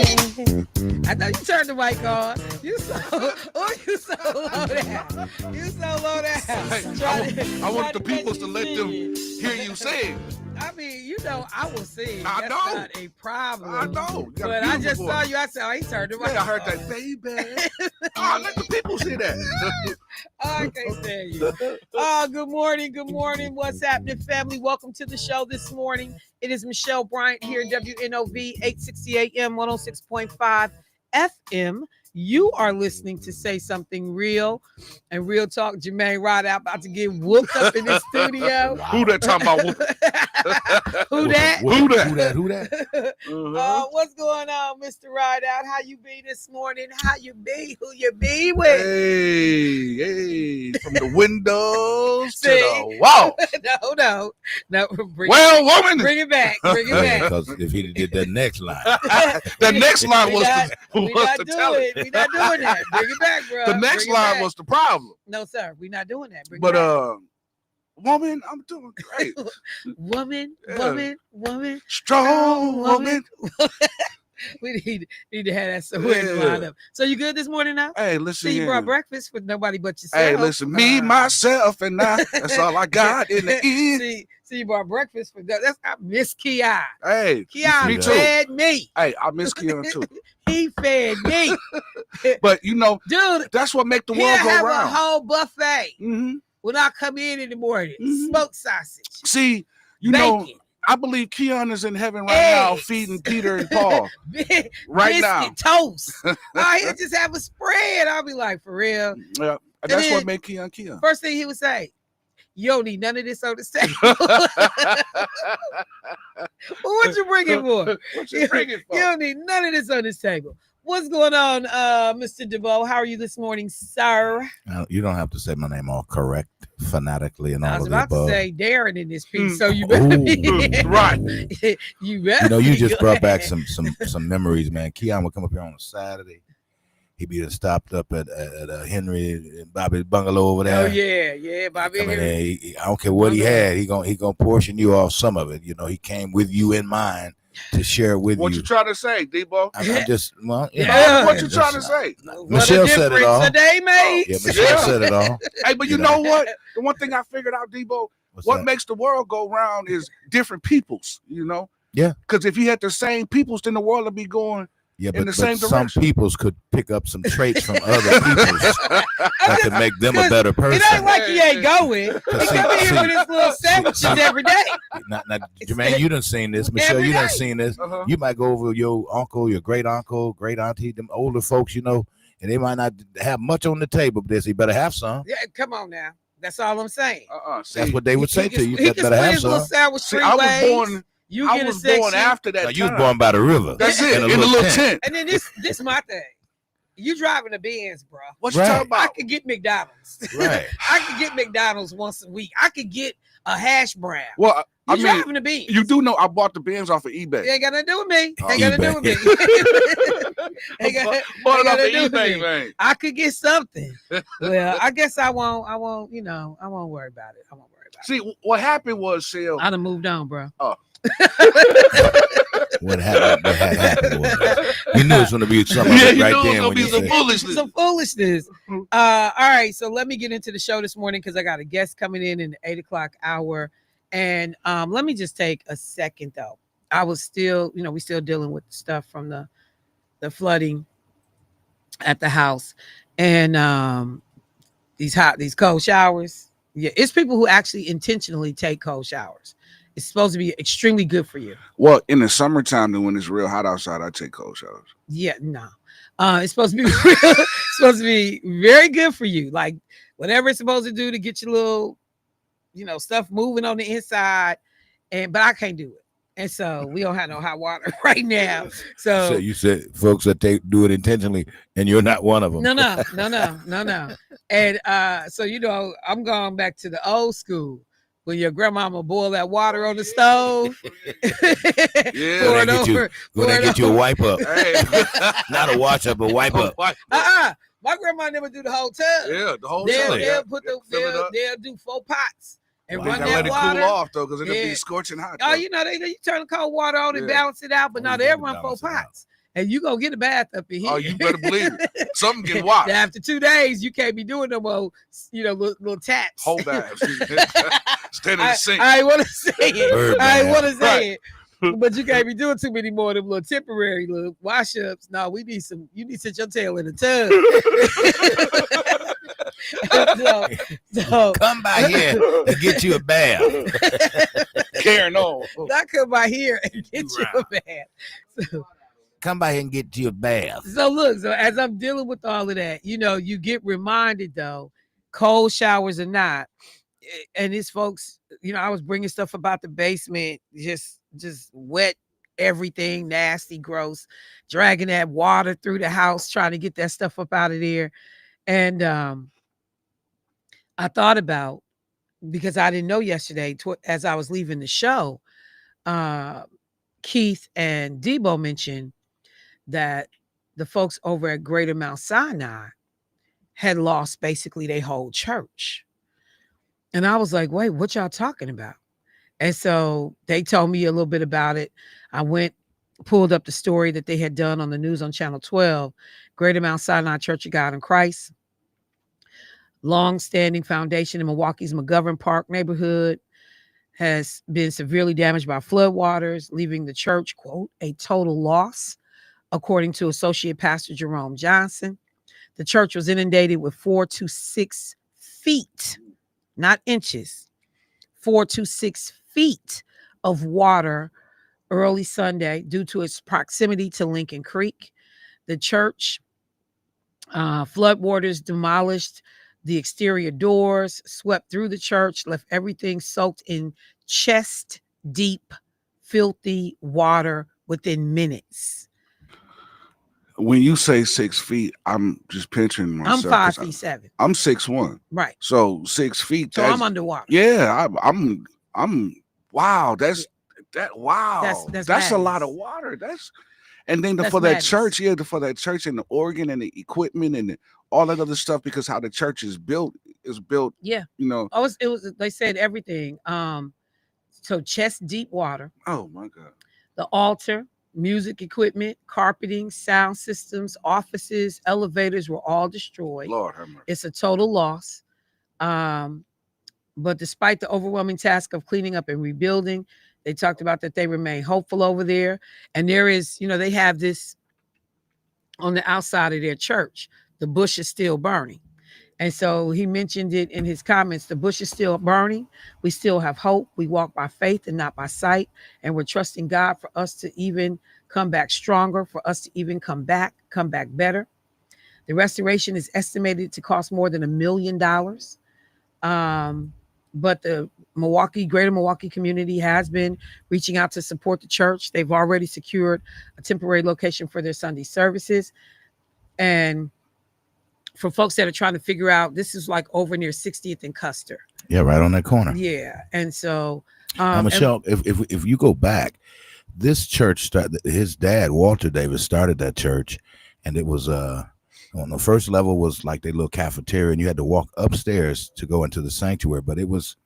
I thought you turned the mic on. You so low down. You so low down. I want the people to let them hear you sing. I mean, you know, I will sing. I That's know. not a problem. I know. But I just saw you. I said, oh, he turned the mic on. Yeah, I heard that, baby. Oh, let the people see that. I can't stand you. Good morning. Good morning. What's happening, family? Welcome to the show this morning. It is Michelle Bryant here, WNOV 860 AM 106.5 FM. You are listening to Say Something Real and Real Talk. Jermaine Rideout about to get whooped up in the studio. Wow. Who that talking about? Who that? Who that? What's going on, Mr. Rideout? How you be this morning? How you be? Who you be with? Hey, from the windows to the wall. No. Woman, bring it back. Bring it back. Because if he did that next line, the next line was to tell it. We're not doing that. Bring it back, bro. The next line was the problem. No, sir. We're not doing that. Woman, I'm doing great. Woman, strong woman. We need to have that somewhere lined up. So you good this morning now? Hey, listen. So you brought breakfast for nobody but yourself. Hey, listen, me, myself, and I. That's all I got in the end. See, you brought breakfast for that. I miss Keon. Hey, Keon fed me. Hey, I miss Keon too. He fed me. But you know, dude, that's what make the world go have round. A whole buffet. Mm-hmm. When I come in the morning, smoked sausage. See, you bacon. know, I believe Keon is in heaven right now, feeding Peter and Paul. Right now, toast. He'll just have a spread. I'll be like, for real. Yeah, that's what made Keon. First thing he would say, you don't need none of this on the table. What you bringing for? You don't need none of this on this table. What's going on, Mr. DeVoe? How are you this morning, sir? You don't have to say my name all correct, phonetically, and all of the above. I was about to say Darren in this piece, so you better be right. You better. You just brought back some memories, man. Keon would come up here on a Saturday. He'd be stopped up at Henry and Bobby's bungalow over there. Oh yeah, Bobby. I don't care what he had. He gonna portion you off some of it. You know, he came with you in mind to share with you. What you trying to say, Debo? I just what you trying to say? Michelle said it all. Today, mate. Yeah, Michelle said it all. Hey, but you know what? The one thing I figured out, Debo, what makes the world go round is different peoples. You know? Yeah. Because if you had the same peoples, then the world would be going. Yeah, but some peoples could pick up some traits from other peoples that could make them a better person. It ain't like he ain't going. He come in here with his little sandwiches every day. Now, Jermaine, you done seen this. Michelle, you done seen this. You might go over your uncle, your great uncle, great auntie, them older folks, you know, and they might not have much on the table, but you better have some. Yeah, come on now. That's all I'm saying. That's what they would say to you. You better have some. I was born. I was born after that. You was born by the river. That's it. In a little tent. And then this my thing. You driving the Benz, bro. What you talking about? I could get McDonald's. Right. I could get McDonald's once a week. I could get a hash brown. Well, I mean, driving the Benz. You do know I bought the Benz off of eBay. It ain't got nothing to do with me. Ain't got nothing to do with me. Bought it off of eBay, man. I could get something. Well, I guess I won't. You know, I won't worry about it. See, what happened was, Shell. I done moved on, bro. Oh. What happened was, you knew it was going to be something right there. It was going to be some foolishness. All right, so let me get into the show this morning because I got a guest coming in the 8 o'clock hour. And let me just take a second, though. I was still, we still dealing with stuff from the flooding at the house. And these cold showers. Yeah, it's people who actually intentionally take cold showers. It's supposed to be extremely good for you. Well, in the summertime, then when it's real hot outside, I take cold showers. Yeah, no. It's supposed to be supposed to be very good for you. Like whatever it's supposed to do to get your little, stuff moving on the inside. But I can't do it. And so we don't have no hot water right now. So you said folks that do it intentionally, and you're not one of them. No. And so I'm going back to the old school. When your grandmama boil that water on the stove, go and get you a wipe up. Hey. Not a wash up, but wipe up. My grandma never do the whole tub. Yeah, the whole tub. They'll do 4 pots and run that let it water. Cool off though, because it'll be scorching hot. Oh, they turn the cold water on and balance it out, but now they run 4 pots. and you gonna get a bath up in here. Oh, you better believe it. Something get washed. After 2 days, you can't be doing no more, little taps. Whole baths. Stand in the sink. I want to say it. Bird I bath. want to say Right. it. But you can't be doing too many more of them little temporary little wash ups. No, we need some. You need to sit your tail in the tub. so Come by here and get you a bath. Carrying on. not come by here and get you a bath. Come by here and get you a bath. So look, so as I'm dealing with all of that, you get reminded though, cold showers or not, and it's folks, I was bringing stuff about the basement, just wet everything, nasty, gross, dragging that water through the house, trying to get that stuff up out of there. And I thought about, because I didn't know yesterday, as I was leaving the show, Keith and Debo mentioned that the folks over at Greater Mount Sinai had lost basically their whole church. And I was like, wait, what y'all talking about? And so they told me a little bit about it. I pulled up the story that they had done on the news on Channel 12, Greater Mount Sinai Church of God in Christ, long-standing foundation in Milwaukee's McGovern Park neighborhood, has been severely damaged by floodwaters, leaving the church, quote, a total loss. According to Associate Pastor Jerome Johnson, the church was inundated with 4 to 6 feet, not inches, 4 to 6 feet of water early Sunday due to its proximity to Lincoln Creek. The church floodwaters demolished the exterior doors, swept through the church, left everything soaked in chest-deep, filthy water within minutes. When you say 6 feet, I'm just picturing myself. I'm 5'7". I'm 6'1". Right. So 6 feet. So I'm underwater. Yeah, I'm. Wow, wow. That's a lot of water. And then for that church, and the organ and the equipment and all that other stuff, because how the church is built. Yeah. Oh, it was. They said everything. So chest deep water. Oh my God. The altar, music equipment, carpeting, sound systems, offices, elevators were all destroyed. Lord have mercy. It's a total loss. But despite the overwhelming task of cleaning up and rebuilding, they talked about that they remain hopeful over there. And there is, they have this on the outside of their church. The bush is still burning. And so he mentioned it in his comments. The bush is still burning. We still have hope. We walk by faith and not by sight. And we're trusting God for us to even come back stronger, for us to even come back better. The restoration is estimated to cost more than $1 million. But the Greater Milwaukee community has been reaching out to support the church. They've already secured a temporary location for their Sunday services. And for folks that are trying to figure out, this is like over near 60th and Custer. Yeah, right on that corner. Yeah. And so Michelle, if you go back, this church started, his dad, Walter Davis, started that church, and it was on the first level was like their little cafeteria, and you had to walk upstairs to go into the sanctuary, but it was,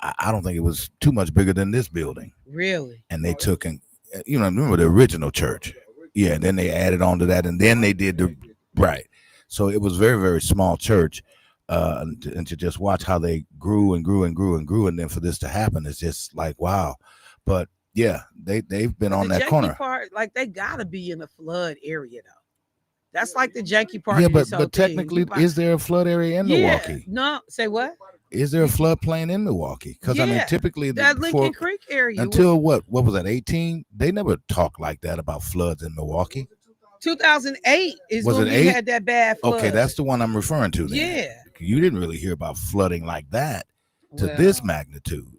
I don't think it was too much bigger than this building. Really? And they took, and remember the original church. Yeah, and then they added on to that, and then they did right. So it was very, very small church, and to just watch how they grew and grew and grew and grew, and then for this to happen is just like, wow. But yeah, they've been on that corner. Part, like they gotta be in a flood area though. That's like the janky part. Yeah, but technically, is there a flood area in Milwaukee? No, say what? Is there a floodplain in Milwaukee? Because I mean, typically that Lincoln Creek area until what was that 18? They never talked like that about floods in Milwaukee. 2008 is when we had that bad flood. Okay, that's the one I'm referring to. Then. Yeah, you didn't really hear about flooding like that to this magnitude.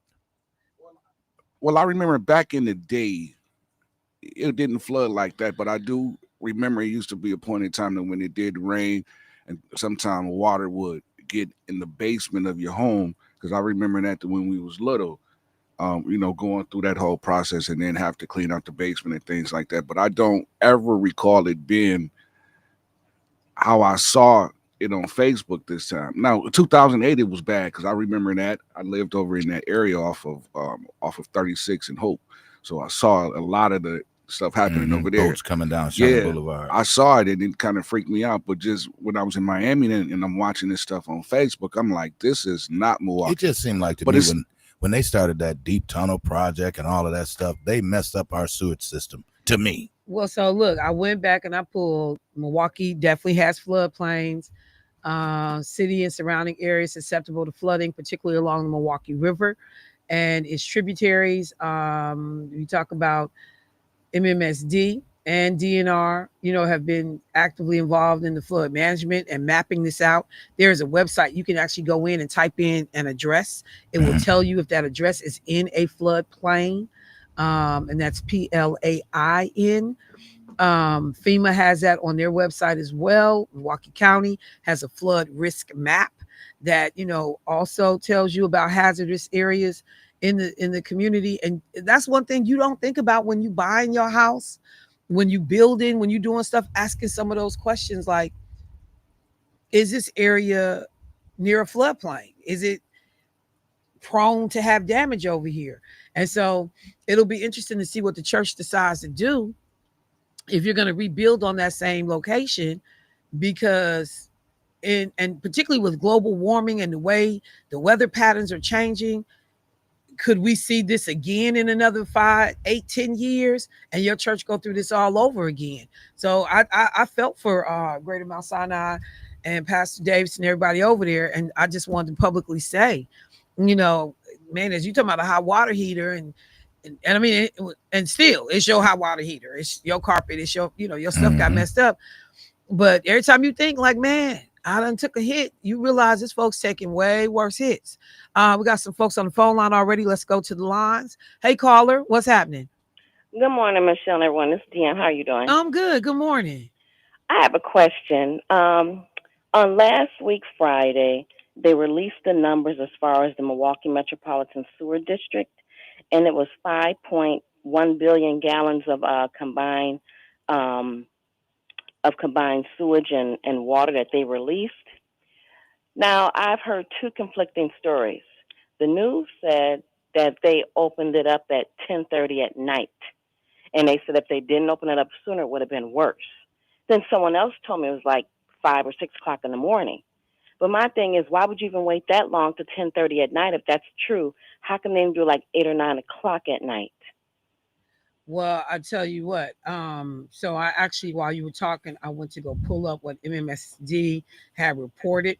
Well, I remember back in the day, it didn't flood like that, but I do remember it used to be a point in time that when it did rain, and sometimes water would get in the basement of your home. Because I remember that when we was little, going through that whole process and then have to clean out the basement and things like that. But I don't ever recall it being how I saw it on Facebook this time. Now, 2008, it was bad because I remember that I lived over in that area off of 36 and Hope, so I saw a lot of the stuff happening over there. Boats coming down Sherman Yeah, Boulevard. I saw it and it kind of freaked me out. But just when I was in Miami and I'm watching this stuff on Facebook, I'm like, this is not Milwaukee. It just seemed like to But me it's when they started that deep tunnel project and all of that stuff, they messed up our sewage system. To me, Well, so look, I went back and I pulled Milwaukee definitely has floodplains. City and surrounding areas susceptible to flooding, particularly along the Milwaukee River and its tributaries. We talk about MMSD and DNR, have been actively involved in the flood management and mapping this out. There is a website you can actually go in and type in an address. It will tell you if that address is in a floodplain, and that's PLAIN. FEMA has that on their website as well. Milwaukee County has a flood risk map that also tells you about hazardous areas in the community. And that's one thing you don't think about when you buying your house, when you building, when you doing stuff, asking some of those questions like, is this area near a floodplain? Is it prone to have damage over here? And so it'll be interesting to see what the church decides to do if you're going to rebuild on that same location, because and particularly with global warming and the way the weather patterns are changing, could we see this again in another 5, 8, 10 years and your church go through this all over again? So I felt for Greater Mount Sinai and Pastor Davis and everybody over there, and I just wanted to publicly say, man, as you talking about a hot water heater and I mean, and still, it's your hot water heater, it's your carpet, it's your, your stuff got messed up. But every time you think like, man, I done took a hit, you realize this folks taking way worse hits. We got some folks on the phone line already. Let's go to the lines. Hey, caller, what's happening? Good morning, Michelle and everyone. This is Deanne. How are you doing? I'm good. Good morning. I have a question. On last week, Friday, they released the numbers as far as the Milwaukee Metropolitan Sewer District, and it was 5.1 billion gallons of combined sewage and water that they released. Now, I've heard two conflicting stories. The news said that they opened it up at 10:30 at night, and they said if they didn't open it up sooner, it would have been worse. Then someone else told me it was like 5 or 6 o'clock in the morning. But my thing is, why would you even wait that long to 10:30 at night if that's true? How come they didn't do like 8 or 9 o'clock at night? Well, I tell you what. So I actually, while you were talking, I went to go pull up what MMSD had reported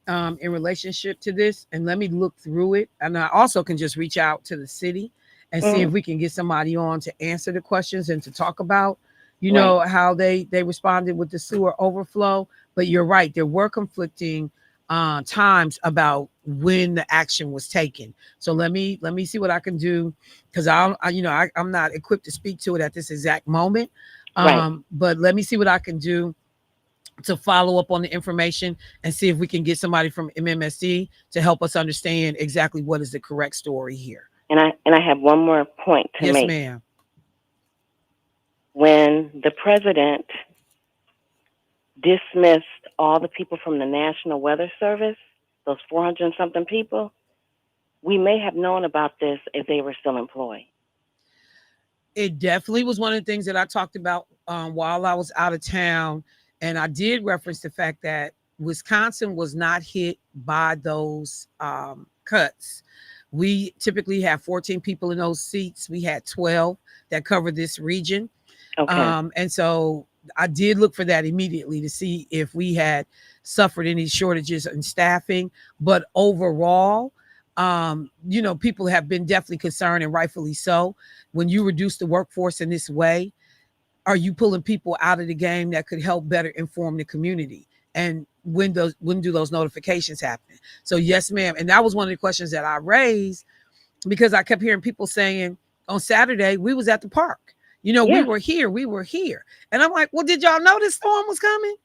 in relationship to this, and let me look through it. And I also can just reach out to the city and see if we can get somebody on to answer the questions and to talk about, how they responded with the sewer overflow. But you're right, there were conflicting times about when the action was taken. So let me see what I can do, because I'm not equipped to speak to it at this exact moment. Right. But let me see what I can do to follow up on the information and see if we can get somebody from MMSD to help us understand exactly what is the correct story here. And I have one more point to Yes, make. ma'am. When the president dismissed all the people from the National Weather Service, those 400 and something people, we may have known about this if they were still employed. It definitely was one of the things that I talked about while I was out of town. And I did reference the fact that Wisconsin was not hit by those cuts. We typically have 14 people in those seats. We had 12 that covered this region. Okay. And so I did look for that immediately to see if we had suffered any shortages in staffing. But overall, people have been definitely concerned, and rightfully so. When you reduce the workforce in this way, are you pulling people out of the game that could help better inform the community? And when do those notifications happen? So yes, ma'am. And that was one of the questions that I raised, because I kept hearing people saying on Saturday, we was at the park. We were here. And I'm like, well, did y'all know this storm was coming?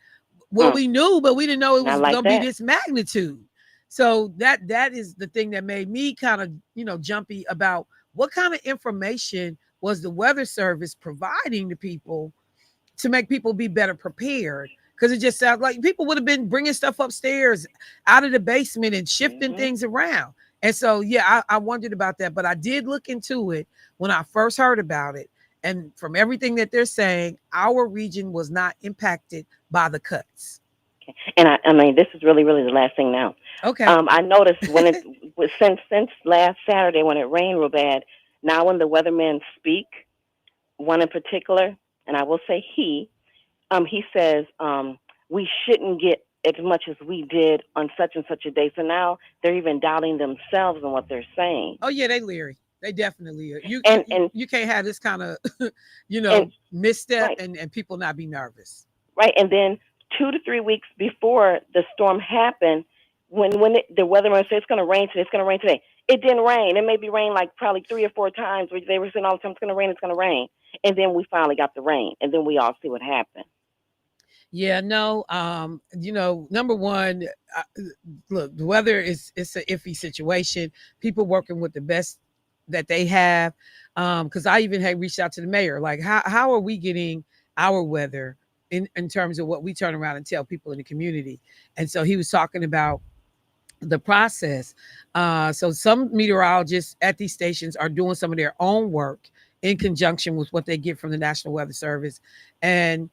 Well, we knew, but we didn't know it was going to be this magnitude. So that is the thing that made me kind of, jumpy about what kind of information was the Weather Service providing to people to make people be better prepared. Because it just sounds like people would have been bringing stuff upstairs out of the basement and shifting things around. And so, yeah, I wondered about that. But I did look into it when I first heard about it. And from everything that they're saying, our region was not impacted by the cuts. Okay. And I mean, this is really, really the last thing now. Okay. I noticed when it since last Saturday when it rained real bad. Now when the weathermen speak, one in particular, and I will say he says we shouldn't get as much as we did on such and such a day. So now they're even doubting themselves and what they're saying. Oh yeah, they leery. They definitely are. And and You can't have this kind of and misstep right, and people not be nervous. right, and then 2 to 3 weeks before the storm happened, the weatherman said it's going to rain today, it's going to rain today. It didn't rain. It maybe rained like probably 3 or 4 times. They were saying all the time it's going to rain, it's going to rain, and then we finally got the rain, and then we all see what happened. Yeah, no. Number one, uh, look, the weather is it's an iffy situation. People working with the best that they have. Because I even had reached out to the mayor, like, how are we getting our weather in terms of what we turn around and tell people in the community? And so he was talking about the process. So some meteorologists at these stations are doing some of their own work in conjunction with what they get from the National Weather Service. And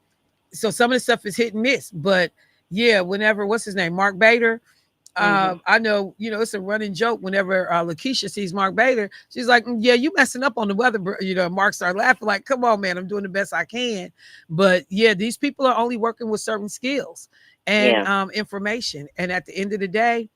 so some of the stuff is hit and miss. But yeah, whenever, what's his name, Mark Bader, Mm-hmm. I know, it's a running joke whenever Lakeisha sees Mark Bader, she's like, yeah, you messing up on the weather. Mark started laughing like, come on, man, I'm doing the best I can. But yeah, these people are only working with certain skills and Yeah, information. And at the end of the day,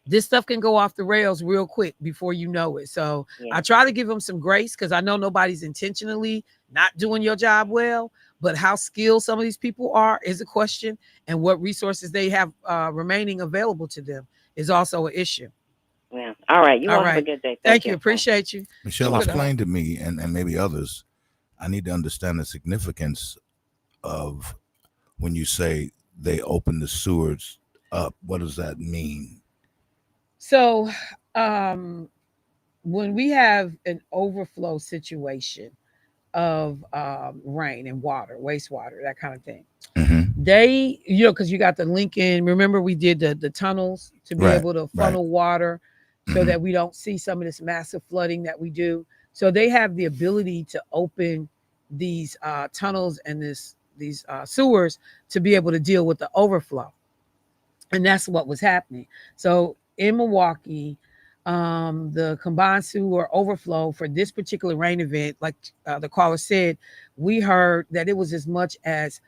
this stuff can go off the rails real quick before you know it. So yeah, I try to give them some grace because I know nobody's intentionally not doing your job well, but how skilled some of these people are is a question, and what resources they have remaining available to them is also an issue. yeah. All right. You All all have a right. good day. Thank Thank you. you. Bye. Appreciate you. Michelle, Keep it Welcome. up. explain to me and maybe others. I need to understand the significance of when you say they open the sewers up. What does that mean? So, um, when we have an overflow situation of rain and water, wastewater, that kind of thing, Mm-hmm. they, because you got the Lincoln, remember we did the tunnels to be Right, able to right. funnel water so Mm-hmm. that we don't see some of this massive flooding that we do. So they have the ability to open these tunnels and these sewers to be able to deal with the overflow, and that's what was happening. So in Milwaukee, the combined sewer overflow for this particular rain event, like the caller said, we heard that it was as much as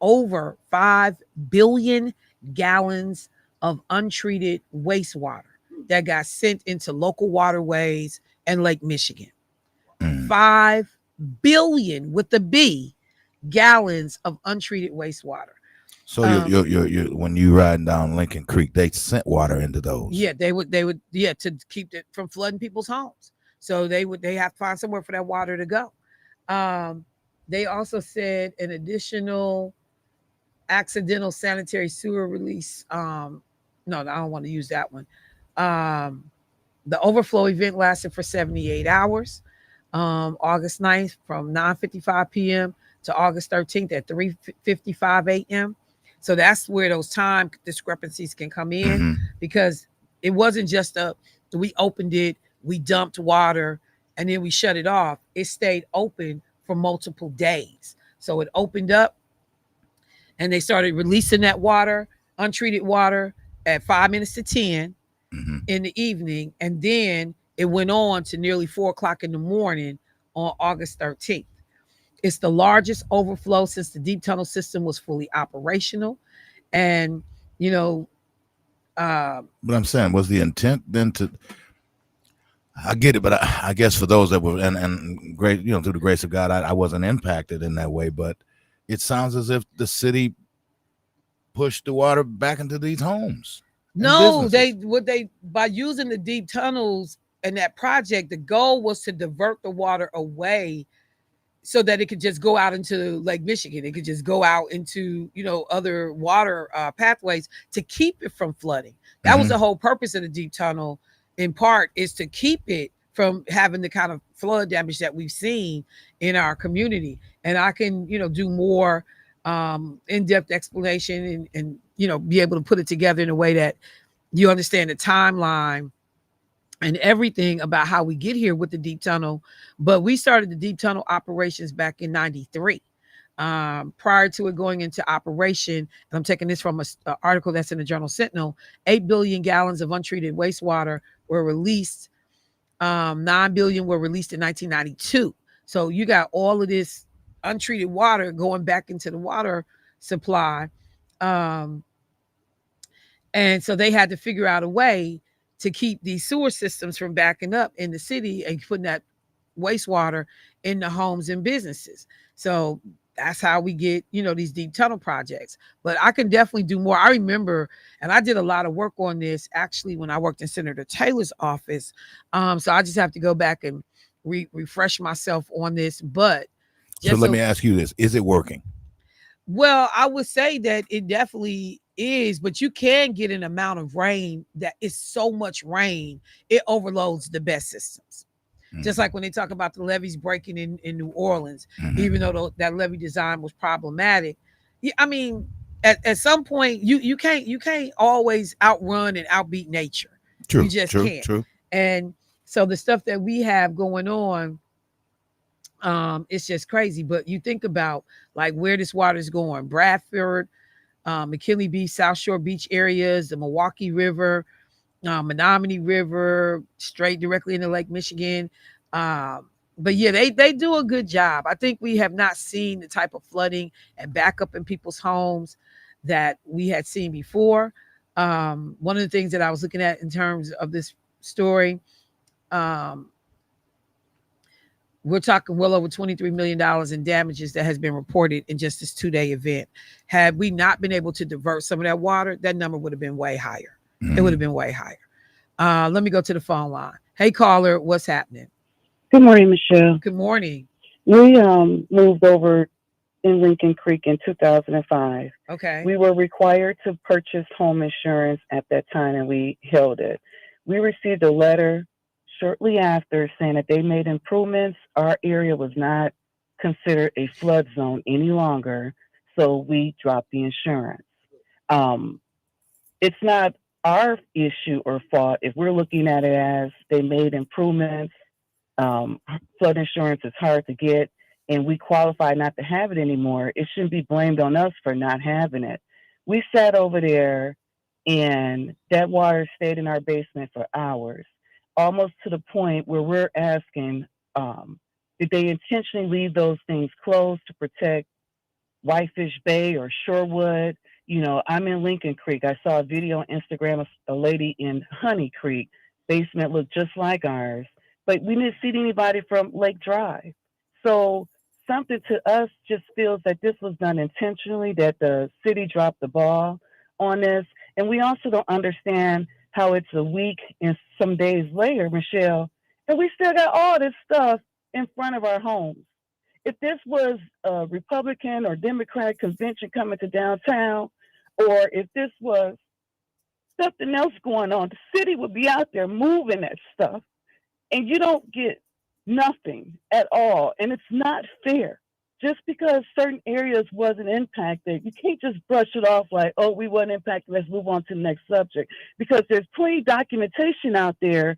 over 5 billion gallons of untreated wastewater that got sent into local waterways and Lake Michigan. Mm. 5 billion with the B gallons of untreated wastewater. So Um, you when you riding down Lincoln Creek, they sent water into those. Yeah, they would, yeah, to keep it from flooding people's homes. So they have to find somewhere for that water to go. Um, they also said an additional accidental sanitary sewer release. No, I don't want to use that one. Um, the overflow event lasted for 78 hours. August 9th from 9:55 p.m. to August 13th at 3:55 a.m. So that's where those time discrepancies can come in, Mm-hmm. because it wasn't just we opened it, we dumped water, and then we shut it off. It stayed open for multiple days. So it opened up and they started releasing that water, untreated water, at 5 minutes to 10 Mm-hmm. in the evening. And then it went on to nearly 4 o'clock in the morning on August 13th. It's the largest overflow since the deep tunnel system was fully operational. And, you know, uh, But I'm saying, was the intent then to? I get it, but I guess for those that were and great, through the grace of God, I wasn't impacted in that way. But it sounds as if the city pushed the water back into these homes and no, businesses. they by using the deep tunnels and that project, the goal was to divert the water away so that it could just go out into Lake Michigan. It could just go out into, other water pathways to keep it from flooding. That was Mm-hmm. the whole purpose of the deep tunnel, in part, is to keep it from having the kind of flood damage that we've seen in our community. And I can, do more in-depth explanation and be able to put it together in a way that you understand the timeline and everything about how we get here with the deep tunnel. But we started the deep tunnel operations back in 93. Prior to it going into operation, and I'm taking this from a article that's in the Journal Sentinel, 8 billion gallons of untreated wastewater were released. 9 billion were released in 1992. So you got all of this untreated water going back into the water supply. Um, and so they had to figure out a way to keep these sewer systems from backing up in the city and putting that wastewater in the homes and businesses. So that's how we get, these deep tunnel projects. But I can definitely do more. I remember, and I did a lot of work on this actually when I worked in Senator Taylor's office. So I just have to go back and refresh myself on this. But so let me ask you this: is it working? Well, I would say that it definitely is, but you can get an amount of rain that is so much rain, it overloads the best systems. Just like when they talk about the levees breaking in New Orleans, even though that levee design was problematic. Yeah, I mean, at some point you can't always outrun and outbeat nature. True, You just true, can't. true. And so the stuff that we have going on, it's just crazy. But you think about like where this water is going: Bradford, McKinley Beach, South Shore Beach areas, the Milwaukee River, Menominee River, straight directly into Lake Michigan. But yeah, they do a good job. I think we have not seen the type of flooding and backup in people's homes that we had seen before. One of the things that I was looking at in terms of this story, um, we're talking well over $23 million in damages that has been reported in just this 2-day event. Had we not been able to divert some of that water, that number would have been way higher. It would have been way higher. Let me go to the phone line. Hey, caller, what's happening? Good morning, Michelle. Good morning. We moved over in Lincoln Creek in 2005. Okay. We were required to purchase home insurance at that time, and we held it. We received a letter shortly after saying that they made improvements. Our area was not considered a flood zone any longer, so we dropped the insurance. Um, it's not our issue or fault if we're looking at it as they made improvements. Flood insurance is hard to get, and we qualify not to have it anymore. It shouldn't be blamed on us for not having it. We sat over there, and that water stayed in our basement for hours, almost to the point where we're asking, did they intentionally leave those things closed to protect Whitefish Bay or Shorewood? I'm in Lincoln Creek. I saw a video on Instagram of a lady in Honey Creek. Basement looked just like ours, but we didn't see anybody from Lake Drive. So something to us just feels that this was done intentionally, that the city dropped the ball on this. And we also don't understand how it's a week and some days later, Michelle, and we still got all this stuff in front of our homes. If this was a Republican or Democratic convention coming to downtown, or if this was something else going on, the city would be out there moving that stuff, and you don't get nothing at all. And it's not fair. Just because certain areas wasn't impacted, you can't just brush it off like, oh, we weren't impacted, let's move on to the next subject. Because there's plenty of documentation out there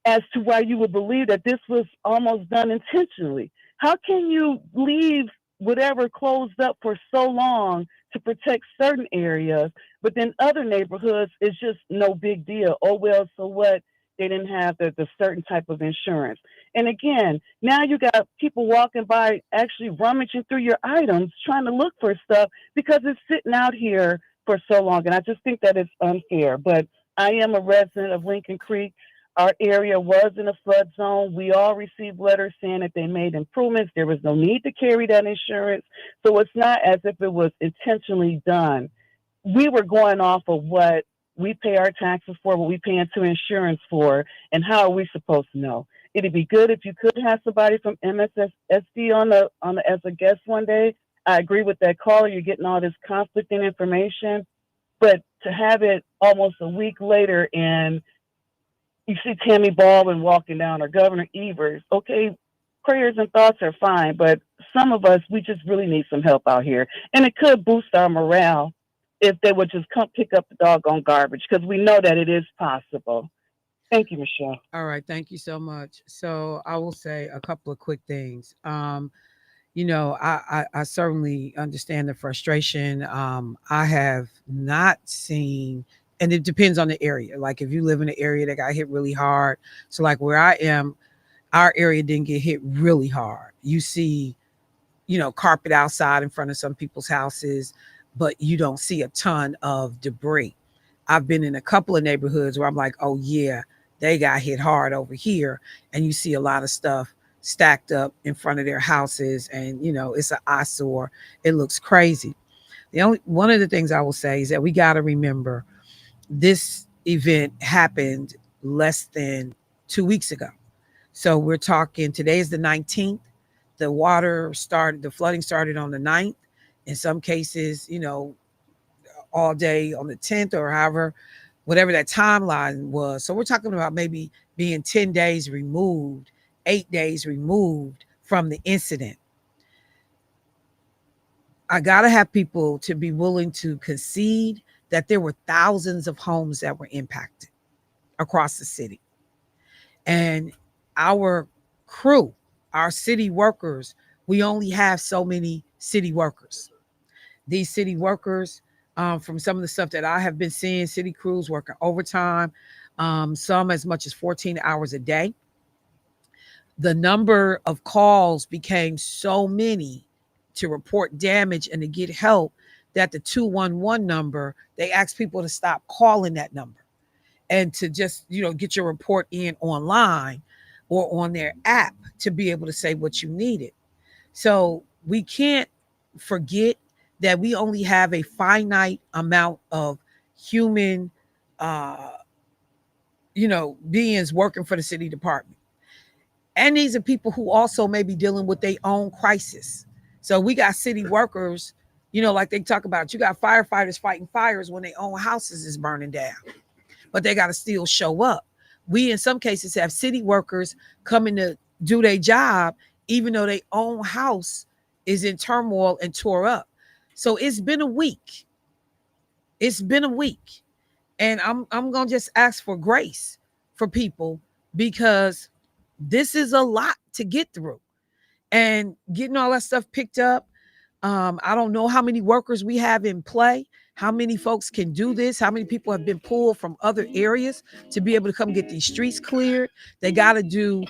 as to why you would believe that this was almost done intentionally. How can you leave whatever closed up for so long to protect certain areas, but then other neighborhoods is just no big deal? Oh, well, so what? They didn't have the certain type of insurance. And again, now you got people walking by actually rummaging through your items, trying to look for stuff because it's sitting out here for so long. And I just think that it's unfair. But I am a resident of Lincoln Creek. Our area was in a flood zone. We all received letters saying that they made improvements. There was no need to carry that insurance. So it's not as if it was intentionally done. We were going off of what we pay our taxes for, what we pay into insurance for, and how are we supposed to know? It'd be good if you could have somebody from MSSD on the as a guest one day. I agree with that caller. You're getting all this conflicting information, but to have it almost a week later and you see Tammy Baldwin walking down or Governor Evers, okay, prayers and thoughts are fine, but some of us, we just really need some help out here. And it could boost our morale if they would just come pick up the doggone garbage, because we know that it is possible. Thank you, Michelle. All right, thank you so much. So I will say a couple of quick things. I certainly understand the frustration. I have not seen, and it depends on the area. Like if you live in an area that got hit really hard, so like where I am, our area didn't get hit really hard. You see, carpet outside in front of some people's houses, but you don't see a ton of debris. I've been in a couple of neighborhoods where I'm like, oh yeah, they got hit hard over here, and you see a lot of stuff stacked up in front of their houses, and it's an eyesore. It looks crazy. The only one of the things I will say is that we got to remember this event happened less than 2 weeks ago. So we're talking today is the 19th. The flooding started on the 9th. In some cases, all day on the 10th or however, whatever that timeline was. So we're talking about maybe being 10 days removed, 8 days removed from the incident. I got to have people to be willing to concede that there were thousands of homes that were impacted across the city. And our crew, our city workers, we only have so many city workers. These city workers, from some of the stuff that I have been seeing, city crews working overtime, some as much as 14 hours a day. The number of calls became so many to report damage and to get help that the 211 number, they asked people to stop calling that number and to just, get your report in online or on their app to be able to say what you needed. So we can't forget that we only have a finite amount of human, uh, beings working for the city department. And these are people who also may be dealing with their own crisis. So we got city workers, like they talk about, you got firefighters fighting fires when their own houses is burning down, but they got to still show up. We, in some cases, have city workers coming to do their job, even though their own house is in turmoil and tore up. So it's been a week. It's been a week. And I'm gonna just ask for grace for people because this is a lot to get through. And getting all that stuff picked up, I don't know how many workers we have in play, how many folks can do this, how many people have been pulled from other areas to be able to come get these streets cleared. They got to do,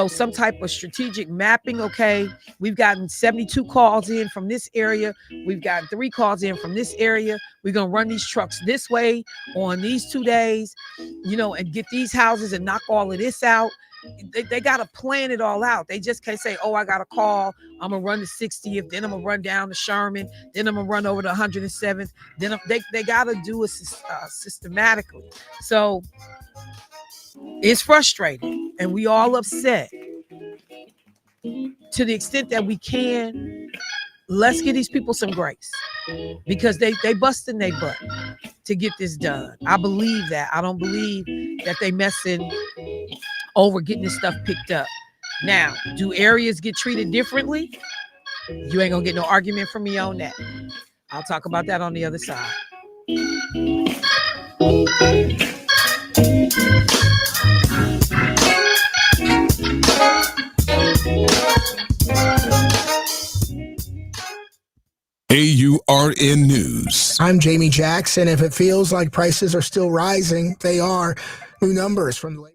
some type of strategic mapping. Okay, we've gotten 72 calls in from this area. We've gotten 3 calls in from this area. We're going to run these trucks this way on these 2 days, and get these houses and knock all of this out. They got to plan it all out. They just can't say, oh, I got a call. I'm going to run the 60th. Then I'm going to run down to Sherman. Then I'm going to run over to 107th. Then they got to do it systematically. So it's frustrating. And we all upset. To the extent that we can, let's give these people some grace. Because they busting their butt to get this done. I believe that. I don't believe that they messing over getting this stuff picked up. Now, do areas get treated differently? You ain't gonna get no argument from me on that. I'll talk about that on the other side. AURN News. I'm Jamie Jackson. If it feels like prices are still rising, they are. New numbers from the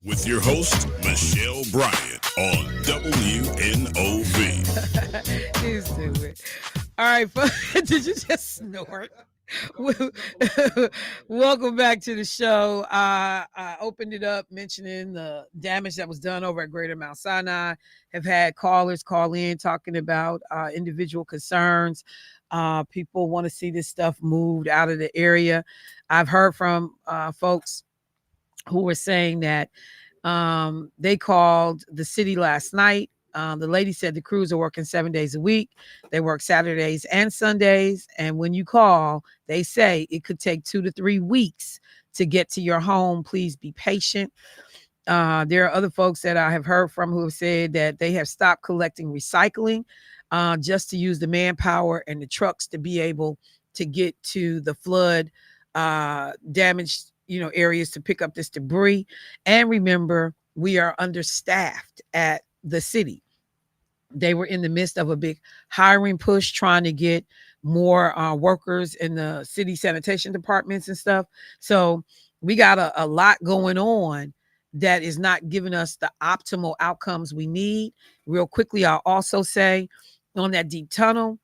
With your host, Michelle Bryant on WNOV. He's stupid. All right, folks, did you just snort? Welcome back to the show. I opened it up mentioning the damage that was done over at Greater Mount Sinai. Have had callers call in talking about individual concerns. People want to see this stuff moved out of the area. I've heard from folks who were saying that they called the city last night. The lady said the crews are working 7 days a week. They work Saturdays and Sundays. And when you call, they say it could take 2 to 3 weeks to get to your home. Please be patient. There are other folks that I have heard from who have said that they have stopped collecting recycling just to use the manpower and the trucks to be able to get to the flood damaged areas to pick up this debris. And remember, we are understaffed at the city. They were in the midst of a big hiring push trying to get more workers in the city sanitation departments and stuff. So we got a lot going on that is not giving us the optimal outcomes we need. Real quickly, I'll also say on that deep tunnel,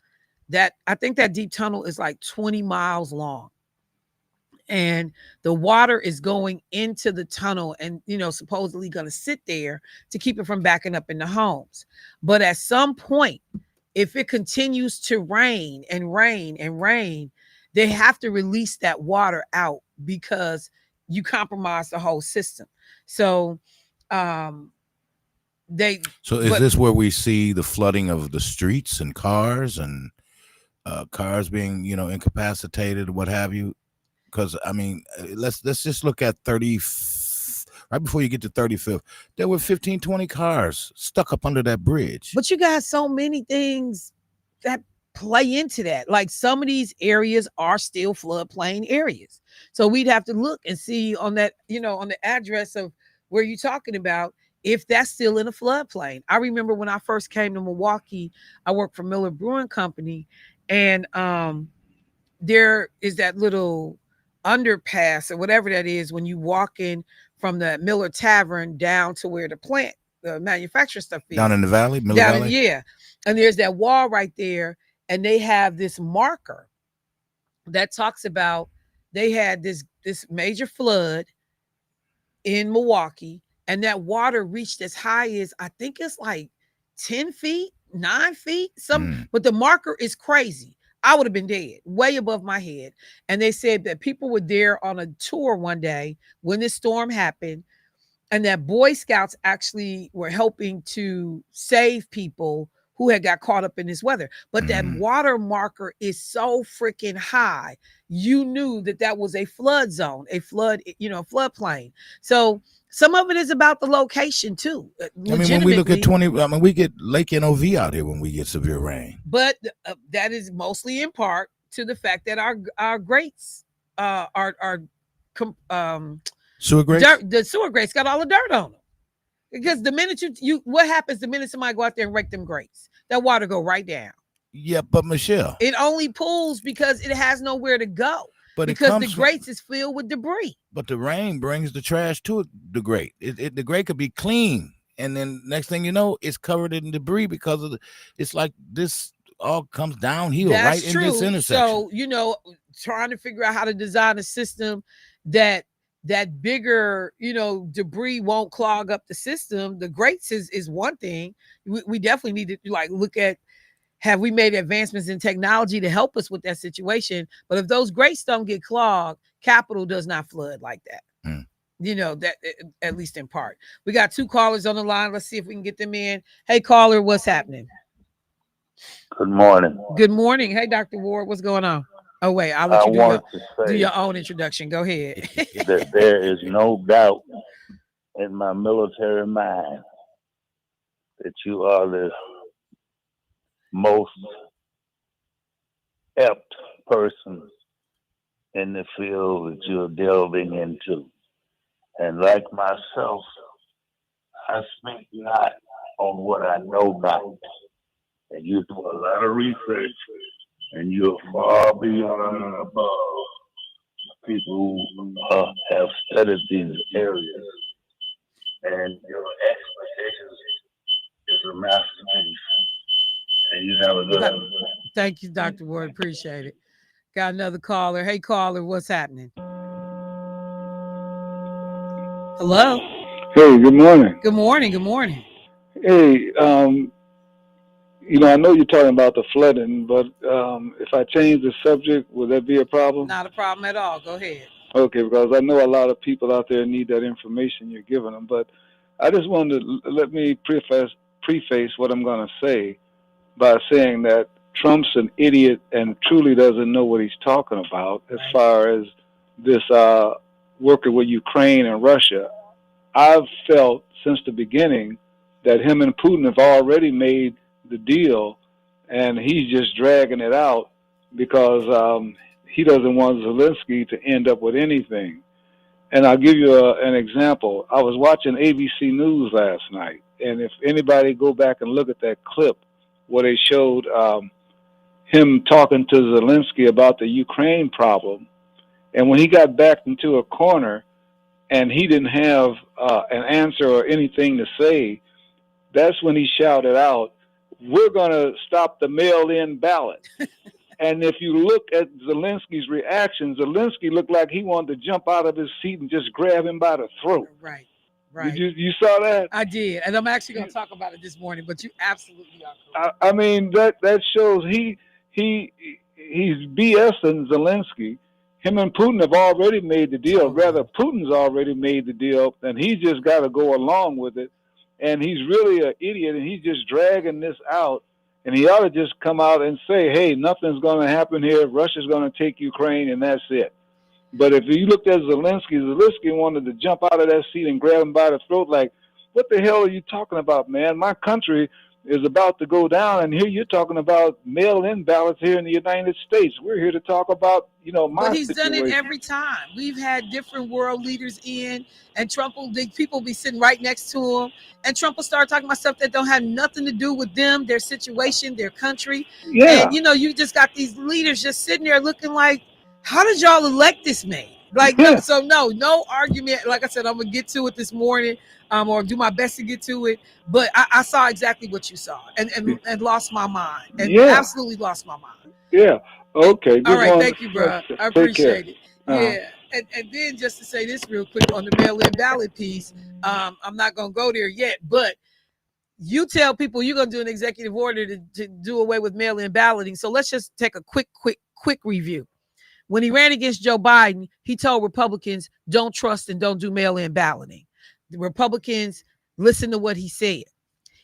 that I think that deep tunnel is like 20 miles long. And the water is going into the tunnel and supposedly going to sit there to keep it from backing up in the homes. But at some point, if it continues to rain and rain and rain, they have to release that water out because you compromise the whole system. So is this where we see the flooding of the streets and cars and cars being incapacitated, what have you? Because I mean, let's just look at 30 right before you get to 35th. There were 15, 20 cars stuck up under that bridge. But you got so many things that play into that. Like some of these areas are still floodplain areas. So we'd have to look and see on that, on the address of where you're talking about, if that's still in a floodplain. I remember when I first came to Milwaukee, I worked for Miller Brewing Company, and there is that little underpass or whatever that is when you walk in from the Miller Tavern down to where the manufacturer stuff is. Down in the valley, Miller Valley? Yeah. And there's that wall right there, and they have this marker that talks about they had this major flood in Milwaukee, and that water reached as high as, I think it's like 10 feet, 9 feet, but the marker is crazy. I would have been dead, way above my head. And they said that people were there on a tour one day when this storm happened, and that Boy Scouts actually were helping to save people who had got caught up in this weather. But that water marker is so freaking high. You knew that was a flood zone, a floodplain. So some of it is about the location too. I mean, when we look at we get Lake NOV out here when we get severe rain. But that is mostly in part to the fact that our grates sewer grates. The sewer grates got all the dirt on them. Because the minute what happens the minute somebody go out there and rake them grates? That water go right down. Yeah, but Michelle, it only pools because it has nowhere to go. But because the grates is filled with debris. But the rain brings the trash to the grate. The grate could be clean, and then next thing you know, it's covered in debris because of it's like this all comes downhill. That's right true. In this intersection. So trying to figure out how to design a system that bigger debris won't clog up the system. The grates is one thing. We definitely need to look at, have we made advancements in technology to help us with that situation? But if those grates don't get clogged, Capitol does not flood like that. That at least in part. We got 2 callers on the line. Let's see if we can get them in. Hey, caller, what's happening? Good morning. Good morning. Hey, Dr. Ward, what's going on? Oh, wait, I'll let you do your own introduction. Go ahead. That there is no doubt in my military mind that you are the most apt person in the field that you're delving into. And like myself, I speak not on what I know not. And you do a lot of research, and you're far beyond and above people who have studied these areas. good. Thank you, Dr. Ward. Appreciate it. Got another caller. Hey, caller, what's happening? Hello. Hey, good morning. Good morning. Good morning. Hey, I know you're talking about the flooding, but if I change the subject, would that be a problem? Not a problem at all. Go ahead. Okay, because I know a lot of people out there need that information you're giving them. But I just wanted to let me preface what I'm going to say by saying that Trump's an idiot and truly doesn't know what he's talking about as far as this working with Ukraine and Russia. I've felt since the beginning that him and Putin have already made the deal, and he's just dragging it out because he doesn't want Zelensky to end up with anything. And I'll give you an example. I was watching ABC News last night, and if anybody go back and look at that clip where they showed him talking to Zelensky about the Ukraine problem, and when he got backed into a corner and he didn't have an answer or anything to say, that's when he shouted out, "We're going to stop the mail-in ballot." And if you look at Zelensky's reaction, Zelensky looked like he wanted to jump out of his seat and just grab him by the throat. Right. Right. You saw that? I did. And I'm actually going to talk about it this morning, but you absolutely are correct. I mean, that shows he's BSing Zelensky. Him and Putin have already made the deal. Rather, Putin's already made the deal, and he just got to go along with it. And he's really an idiot, and he's just dragging this out. And he ought to just come out and say, hey, nothing's going to happen here. Russia's going to take Ukraine, and that's it. But if you looked at Zelensky wanted to jump out of that seat and grab him by the throat like, what the hell are you talking about, man? My country is about to go down, and here you're talking about mail-in ballots here in the United States. We're here to talk about, my But he's situation. done it every time. We've had different world leaders in, and people be sitting right next to him, and Trump will start talking about stuff that don't have nothing to do with them, their situation, their country. Yeah. And, you just got these leaders just sitting there looking like, how did y'all elect this man? Like, no argument. Like I said, I'm going to get to it this morning, or do my best to get to it. But I saw exactly what you saw and lost my mind. And absolutely lost my mind. Yeah. Okay. All right. Thank you, bro. I appreciate it. Uh-huh. Yeah. And then just to say this real quick on the mail-in ballot piece, I'm not going to go there yet, but you tell people you're going to do an executive order to do away with mail-in balloting. So let's just take a quick review. When he ran against Joe Biden, he told Republicans, don't trust and don't do mail-in balloting. The Republicans listened to what he said.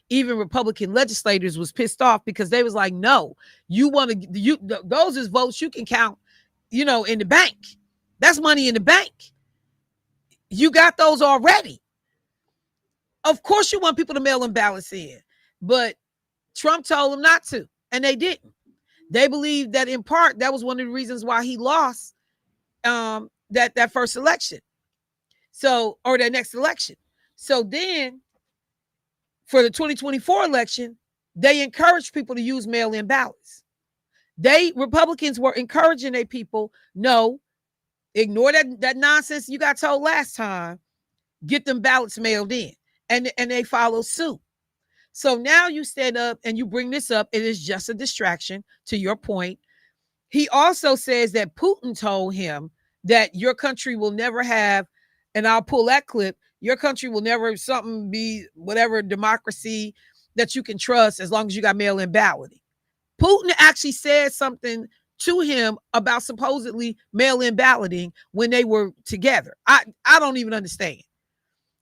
Even Republican legislators was pissed off because they was like, no, those is votes you can count, in the bank. That's money in the bank. You got those already. Of course you want people to mail in ballots in, but Trump told them not to, and they didn't. They believed that in part, that was one of the reasons why he lost that first election. Or that next election. So then for the 2024 election, they encouraged people to use mail-in ballots. Republicans were encouraging their people, no, ignore that nonsense you got told last time, get them ballots mailed in. And they follow suit. So now you stand up and you bring this up. It is just a distraction, to your point. He also says that Putin told him that your country will never have, and I'll pull that clip, your country will never be whatever democracy that you can trust as long as you got mail-in balloting. Putin actually said something to him about supposedly mail-in balloting when they were together. I don't even understand.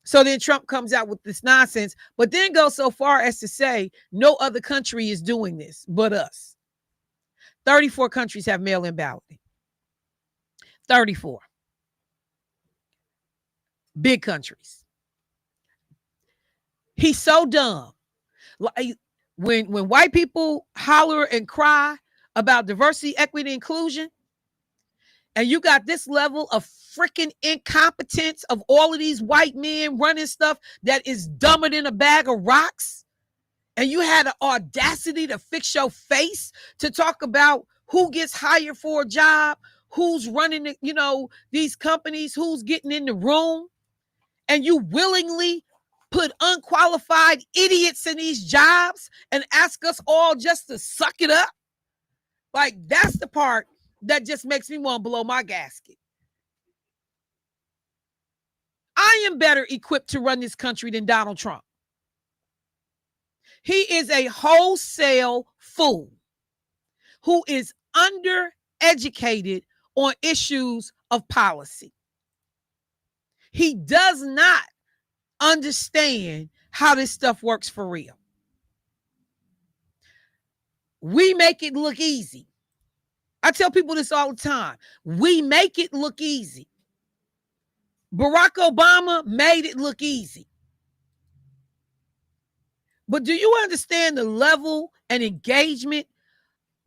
So then Trump comes out with this nonsense, but then goes so far as to say no other country is doing this but us. 34 countries have mail-in balloting. 34. Big countries. He's so dumb. Like when white people holler and cry about diversity, equity, inclusion, and you got this level of freaking incompetence of all of these white men running stuff that is dumber than a bag of rocks, and you had the audacity to fix your face to talk about who gets hired for a job, who's running, these companies, who's getting in the room, and you willingly put unqualified idiots in these jobs and ask us all just to suck it up. Like, that's the part that just makes me want to blow my gasket. I am better equipped to run this country than Donald Trump. He is a wholesale fool who is undereducated on issues of policy. He does not understand how this stuff works for real. We make it look easy. I tell people this all the time. We make it look easy. Barack Obama made it look easy. But do you understand the level and engagement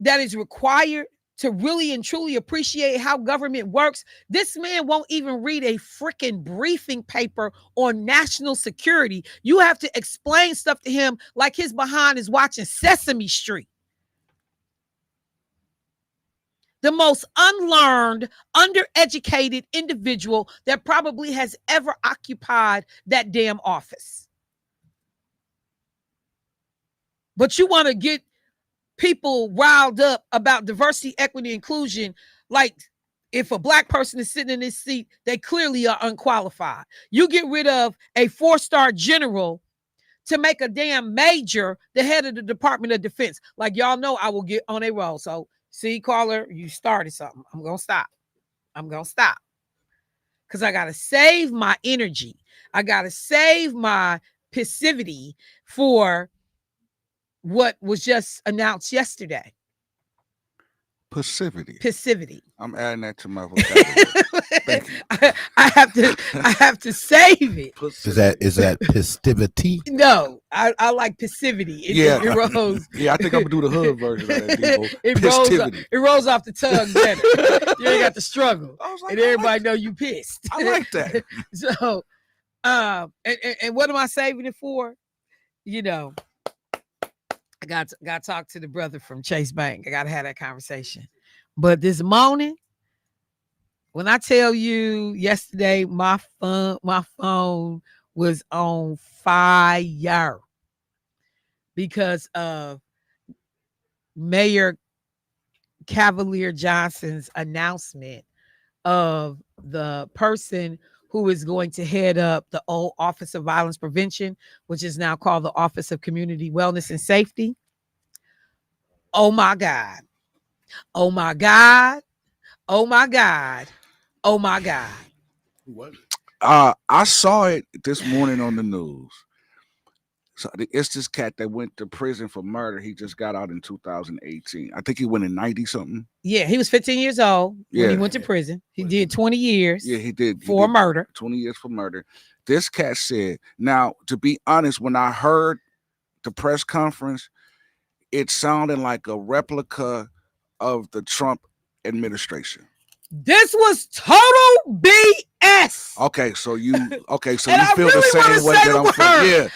that is required to really and truly appreciate how government works? This man won't even read a freaking briefing paper on national security. You have to explain stuff to him like his behind is watching Sesame Street. The most unlearned, undereducated individual that probably has ever occupied that damn office. But you want to get people riled up about diversity, equity, inclusion, like if a black person is sitting in this seat, they clearly are unqualified. You get rid of a 4-star general to make a damn major the head of the Department of Defense. Like, y'all know I will get on a roll. So, see, caller, you started something. I'm going to stop. Because I got to save my energy. I got to save my passivity for what was just announced yesterday. Passivity. I'm adding that to my vocabulary. I have to save it. Is that festivity? No, I like passivity. It rolls. Yeah, I think I'm gonna do the hood version of that. It rolls off the tongue better. You ain't got to struggle, like, and everybody know you pissed. I like that. So, and what am I saving it for? You know, I got to talk to the brother from Chase Bank. I got to have that conversation. But this morning, when I tell you yesterday, my phone was on fire because of Mayor Cavalier Johnson's announcement of the person who is going to head up the old Office of Violence Prevention, which is now called the Office of Community Wellness and Safety. Oh my God. Oh my God. Oh my God. Oh my God. Who was it? I saw it this morning on the news. So it's this cat that went to prison for murder. He just got out in 2018. I think he went in 90 something. Yeah, he was 15 years old when he went to prison. He did 20 years. Yeah, he did. For murder. 20 years for murder. This cat said, now, to be honest, when I heard the press conference, it sounded like a replica of the Trump administration. This was total BS. Okay, so you and feel really the same way that I'm feeling. Yeah.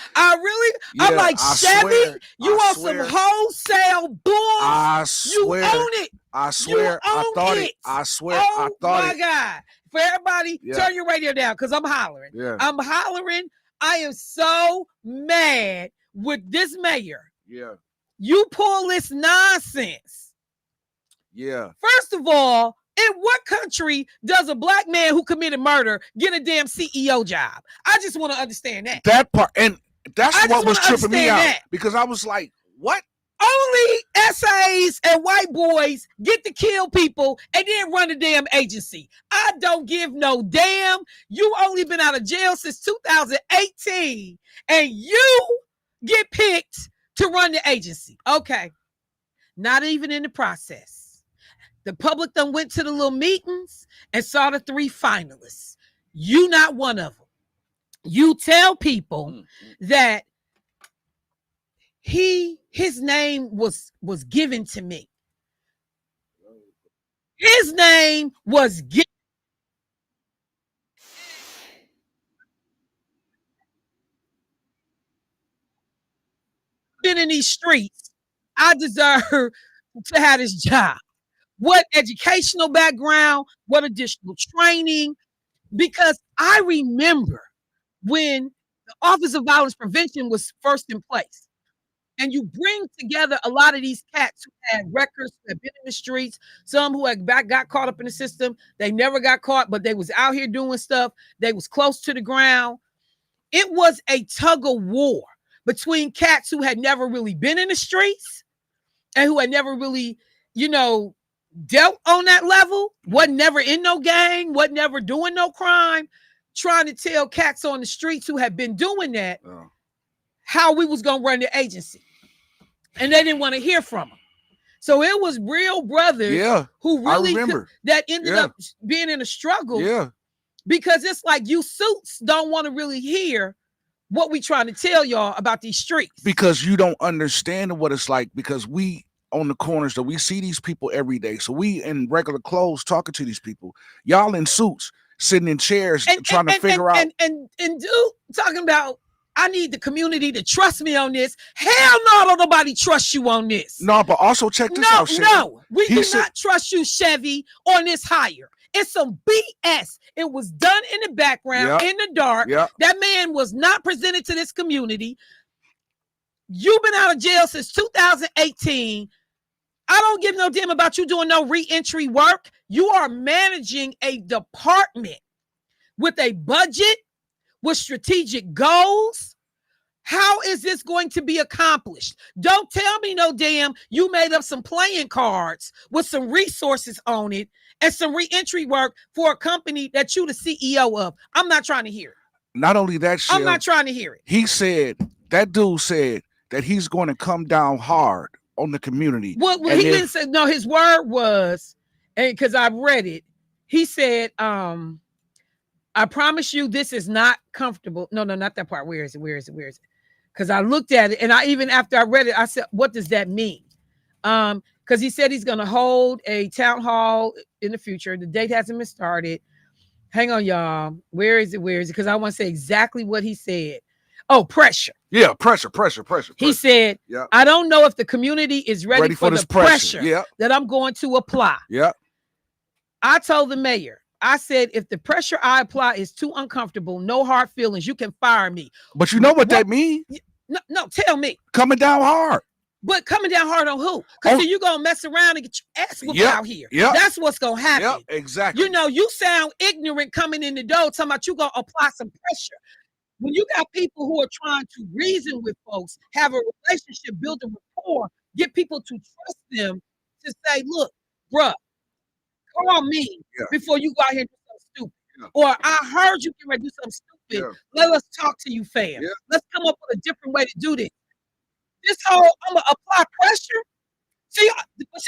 I'm like, Chevy, you want some wholesale bull? I swear. You own it. I swear. I thought it. I swear. I thought it. Oh my God. For everybody, turn your radio down because I'm hollering. Yeah. I'm hollering. I am so mad with this mayor. Yeah. You pull this nonsense. Yeah. First of all, in what country does a black man who committed murder get a damn CEO job? I just want to understand that. That part, and that's what was tripping me out because I was like, what? Only SAs and white boys get to kill people and then run the damn agency. I don't give no damn. You only been out of jail since 2018 and you get picked to run the agency. Okay. Not even in the process. The public done went to the little meetings and saw the 3 finalists. You not one of them. You tell people that his name was given to me. His name was given in these streets. I deserve to have this job. What educational background, what additional training, because I remember when The Office of Violence Prevention was first in place. And you bring together a lot of these cats who had records, who had been in the streets, some who had got caught up in the system. They never got caught, but they was out here doing stuff. They was close to the ground. It was a tug of war between cats who had never really been in the streets and who had never really, dealt on that level, wasn't never in no gang, wasn't never doing no crime, trying to tell cats on the streets who had been doing that how we was going to run the agency. And they didn't want to hear from them. So it was real brothers who really that ended up being in a struggle. Yeah. Because it's like you suits don't want to really hear what we trying to tell y'all about these streets. Because you don't understand what it's like, because we on the corners that we see these people every day. So we in regular clothes talking to these people. Y'all in suits, sitting in chairs trying to figure out. And dude talking about, I need the community to trust me on this. Hell no, don't nobody trust you on this. No, but also check this out, Chevy. No, we do not trust you, Chevy, on this hire. It's some BS. It was done in the background, in the dark. That man was not presented to this community. You've been out of jail since 2018. I don't give no damn about you doing no re-entry work. You are managing a department with a budget, with strategic goals. How is this going to be accomplished? Don't tell me no damn you made up some playing cards with some resources on it and some re-entry work for a company that you the CEO of. I'm not trying to hear it. Not only that shit. I'm not trying to hear it. That dude said that he's going to come down hard on the community. Well, he didn't say, no, his word was, and because I've read it, he said, I promise you this is not comfortable. No, not that part. Where is it? Because I looked at it, and after I read it, I said, what does that mean? Because he said he's going to hold a town hall in the future. The date hasn't been started. Hang on, y'all. Where is it? Because I want to say exactly what he said. Oh, pressure. Yeah, pressure. He said, I don't know if the community is ready for the pressure that I'm going to apply. Yeah. I told the mayor, I said, if the pressure I apply is too uncomfortable, no hard feelings, you can fire me. But you know what that means? No, tell me. Coming down hard. But coming down hard on who? Because you're going to mess around and get your ass whooped out here. Yeah. That's what's going to happen. Yeah, exactly. You sound ignorant coming in the door talking about you going to apply some pressure. When you got people who are trying to reason with folks, have a relationship, build a rapport, get people to trust them to say, look, bruh, call me before you go out here and do something stupid. Yeah. Or I heard you can do something stupid. Yeah. Let us talk to you, fam. Yeah. Let's come up with a different way to do this. This whole, I'm going to apply pressure. See,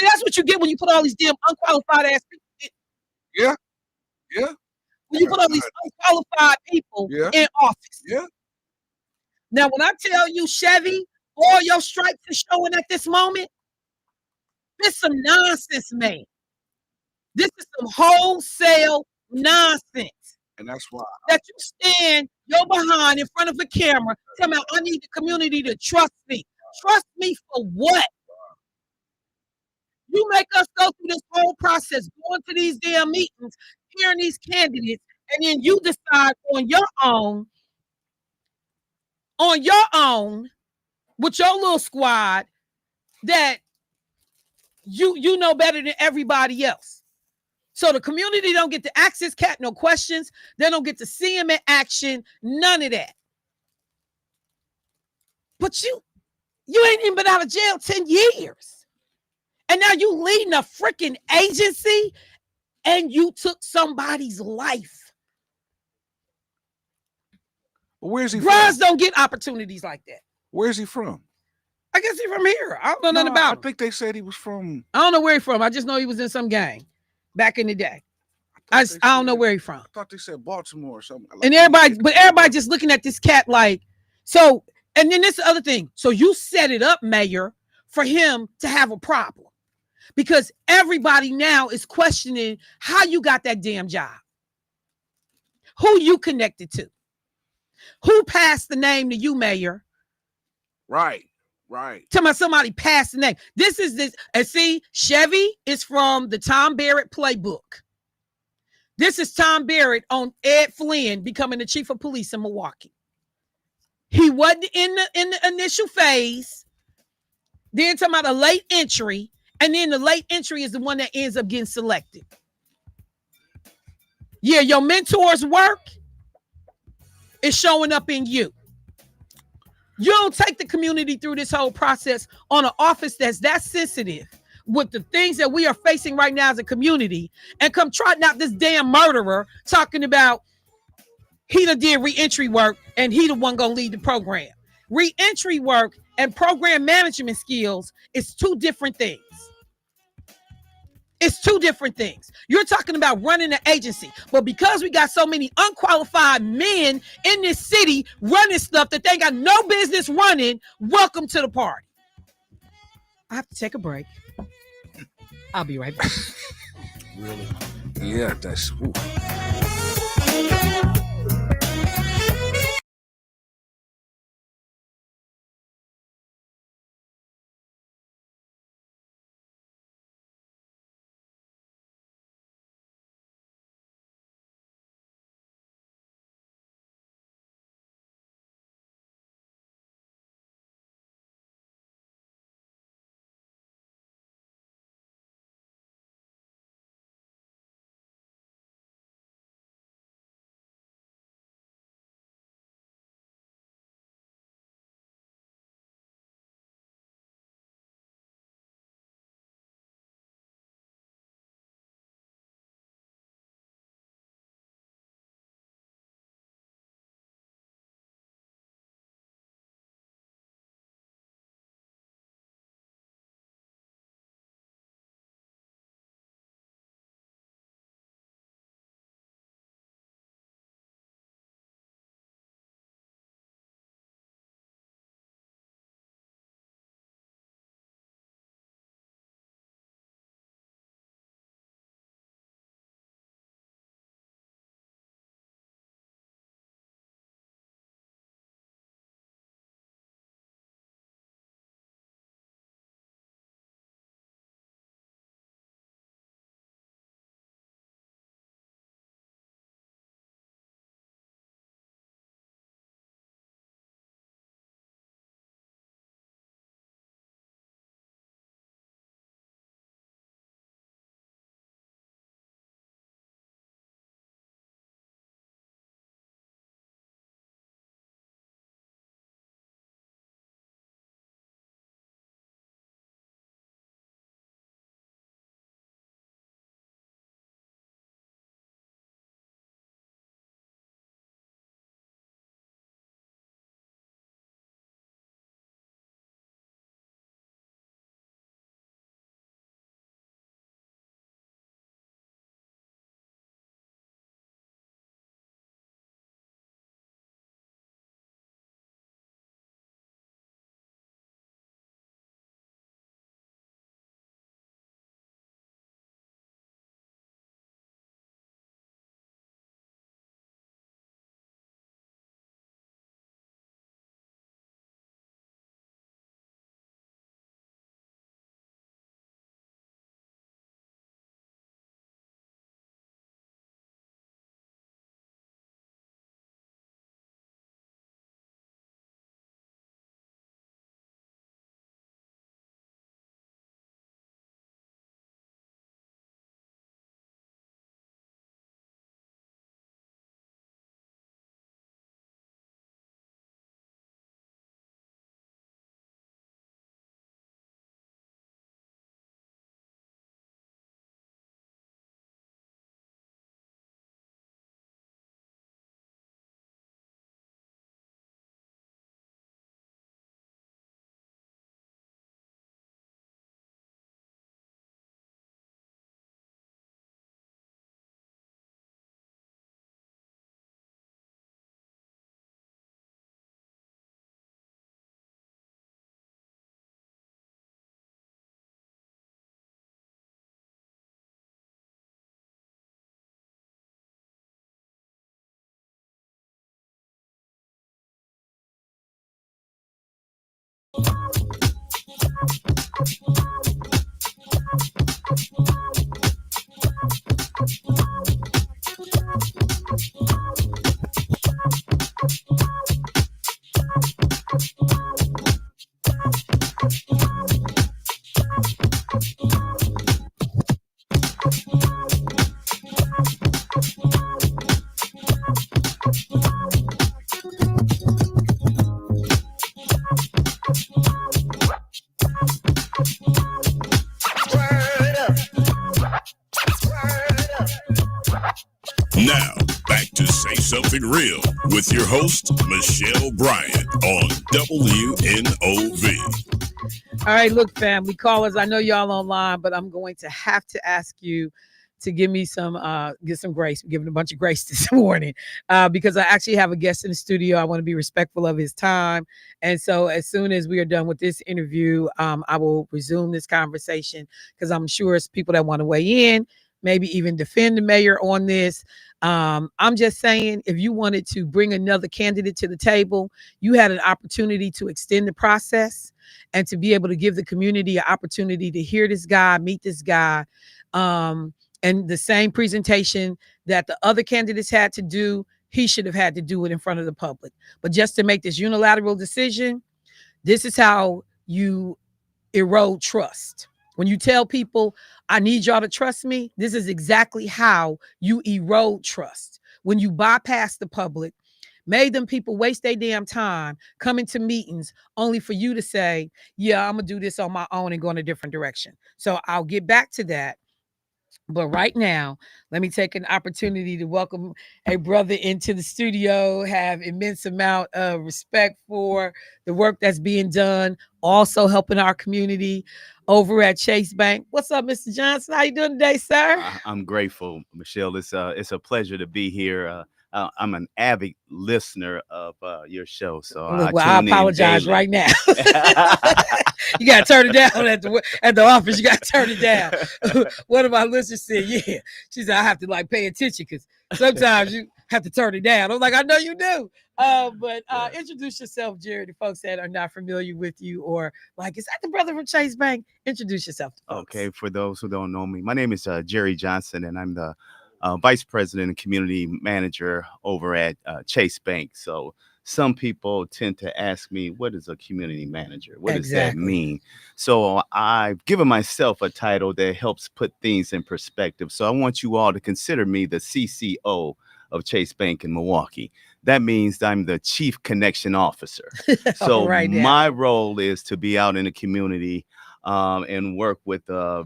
that's what you get when you put all these damn unqualified ass people in. Yeah. Yeah. When you put all these unqualified people in office. Yeah. Now, when I tell you, Chevy, all your stripes are showing at this moment, this is some nonsense, man. This is some wholesale nonsense. And that's why. That you stand your behind in front of a camera, tell me, I need the community to trust me. Trust me for what? You make us go through this whole process, going to these damn meetings, hearing these candidates, and then you decide on your own, with your little squad, that you know better than everybody else. So the community don't get to ask this cat no questions. They don't get to see him in action. None of that. But you ain't even been out of jail 10 years. And now you leading a freaking agency and you took somebody's life. Where's he Bros from? don't get opportunities like that. Where's he from? I guess he's from here. I don't know nothing about him. I think they said he was from. I don't know where he's from. I just know he was in some gang back in the day. I don't know where he's from. I thought they said Baltimore or something. And everybody just looking at this cat like, so, and then this is the other thing. So you set it up, Mayor, for him to have a problem. Because everybody now is questioning how you got that damn job. Who you connected to? Who passed the name to you, Mayor? Right. Tell me somebody passed the name. And see, Chevy is from the Tom Barrett playbook. This is Tom Barrett on Ed Flynn becoming the chief of police in Milwaukee. He wasn't in the initial phase. Then talking about a late entry, and then the late entry is the one that ends up getting selected. Yeah, your mentor's work is showing up in you. You don't take the community through this whole process on an office that's that sensitive with the things that we are facing right now as a community, and come trotting out this damn murderer talking about he done did re-entry work and he the one gonna lead the program. Re-entry work and program management skills is two different things. It's two different things. You're talking about running an agency, but because we got so many unqualified men in this city running stuff that they got no business running, welcome to the party. I have to take a break. I'll be right back. Really? Yeah, that's. Ooh. It Real with your host, Michelle Bryant on WNOV. All right, look, family callers, I know y'all online, but I'm going to have to ask you to give me some get some grace. We're giving a bunch of grace this morning because I actually have a guest in the studio. I want to be respectful of his time. And so as soon as we are done with this interview, I will resume this conversation because I'm sure it's people that want to weigh in, maybe even defend the mayor on this. I'm just saying, if you wanted to bring another candidate to the table, you had an opportunity to extend the process and to be able to give the community an opportunity to hear this guy, meet this guy. And the same presentation that the other candidates had to do, he should have had to do it in front of the public. But just to make this unilateral decision, this is how you erode trust. When you tell people, I need y'all to trust me, this is exactly how you erode trust. When you bypass the public, made them people waste their damn time coming to meetings only for you to say, yeah, I'm going to do this on my own and go in a different direction. So I'll get back to that. But right now, let me take an opportunity to welcome a brother into the studio, have immense amount of respect for the work that's being done, also helping our community over at Chase Bank. What's up, Mr. Johnson? How you doing today, sir? I'm grateful, Michelle. It's a pleasure to be here. I'm an avid listener of your show, so I Well, I tune in apologize daily. right now. You got to turn it down at the office. You got to turn it down. One of my listeners said, yeah. She said, I have to like pay attention because sometimes you have to turn it down. I'm like, I know you do. But introduce yourself, Jerry, to folks that are not familiar with you or like, is that the brother from Chase Bank? Introduce yourself to folks. Okay, for those who don't know me, my name is Jerry Johnson, and I'm the Vice President and Community Manager over at Chase Bank. So some people tend to ask me, what is a community manager? What does that mean? So I've given myself a title that helps put things in perspective. So I want you all to consider me the CCO of Chase Bank in Milwaukee. That means I'm the Chief Connection Officer. So my role is to be out in the community and work with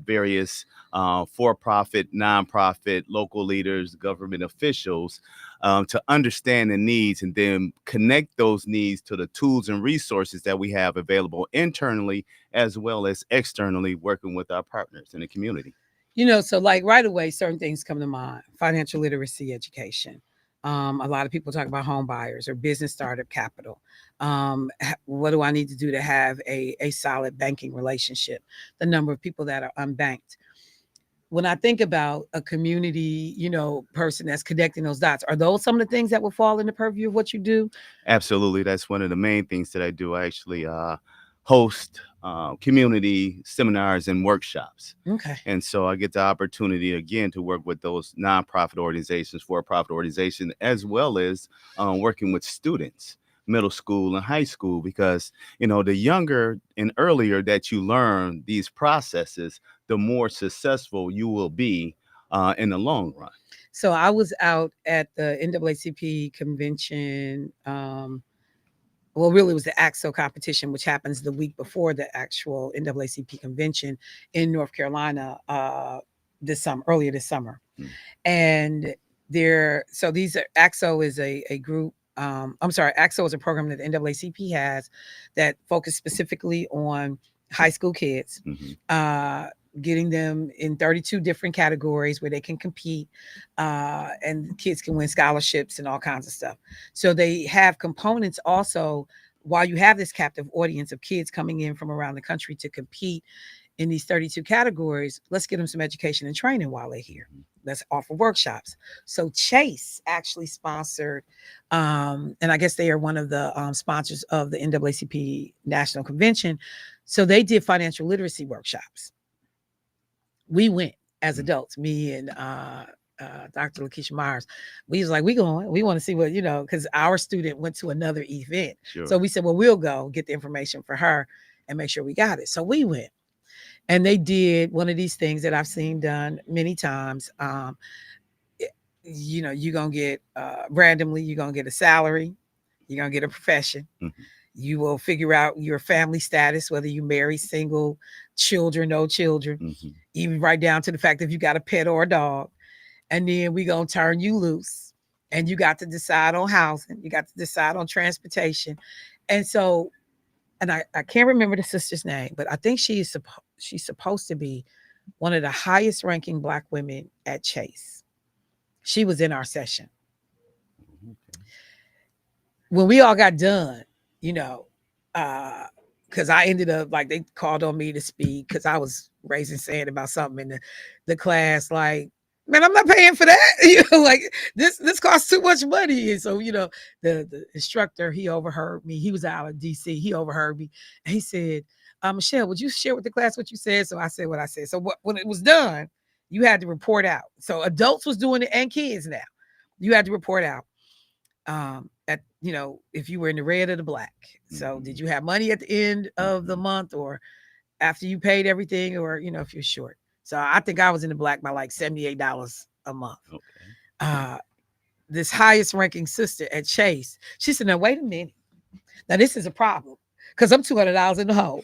various for-profit, nonprofit, local leaders, government officials to understand the needs and then connect those needs to the tools and resources that we have available internally as well as externally, working with our partners in the community. You know, so like right away, certain things come to mind: financial literacy education. A lot of people talk about home buyers or business startup capital. What do I need to do to have a solid banking relationship? The number of people that are unbanked. When I think about a community, person that's connecting those dots, are those some of the things that will fall in the purview of what you do? Absolutely. That's one of the main things that I do. I actually host community seminars and workshops. Okay. And so I get the opportunity again to work with those nonprofit organizations, for-profit organizations, as well as working with students, middle school and high school, because, the younger and earlier that you learn these processes, the more successful you will be in the long run. So I was out at the NAACP convention. Well, really, it was the AXO competition, which happens the week before the actual NAACP convention in North Carolina earlier this summer. And AXO is a group. AXO is a program that the NAACP has that focuses specifically on high school kids, getting them in 32 different categories where they can compete, and kids can win scholarships and all kinds of stuff. So they have components also, while you have this captive audience of kids coming in from around the country to compete in these 32 categories, let's get them some education and training while they're here. Let's offer workshops. So Chase actually sponsored, and I guess they are one of the sponsors of the NAACP National Convention. So they did financial literacy workshops. We went as adults, me and Dr. Lakeisha Myers. We was like, we want to see what, because our student went to another event. Sure. So we said, well, we'll go get the information for her and make sure we got it. So we went. And they did one of these things that I've seen done many times. You're going to get randomly, you're going to get a salary, you're going to get a profession. You will figure out your family status, whether you marry, single, children, no children, even right down to the fact if you got a pet or a dog. And then we going to turn you loose and you got to decide on housing, you got to decide on transportation. And so, and I can't remember the sister's name, but I think she's supposed to be one of the highest ranking Black women at Chase. She was in our session. When we all got done, you know, because I ended up like they called on me to speak because I was raising sand about something in the class. Like, man, I'm not paying for that. You know, like this costs too much money. And so, you know, the instructor, he overheard me. He was out of DC. He overheard me, and he said, Michelle, would you share with the class what you said? So I said what I said. So when it was done, you had to report out. So adults was doing it and kids now. You had to report out. At, you know, if you were in the red or the black. So did you have money at the end of the month or after you paid everything, or, you know, if you're short? So I think I was in the black by like $78 a month. Okay. This highest ranking sister at Chase, she said, now wait a minute. Now this is a problem because I'm $200 in the hole.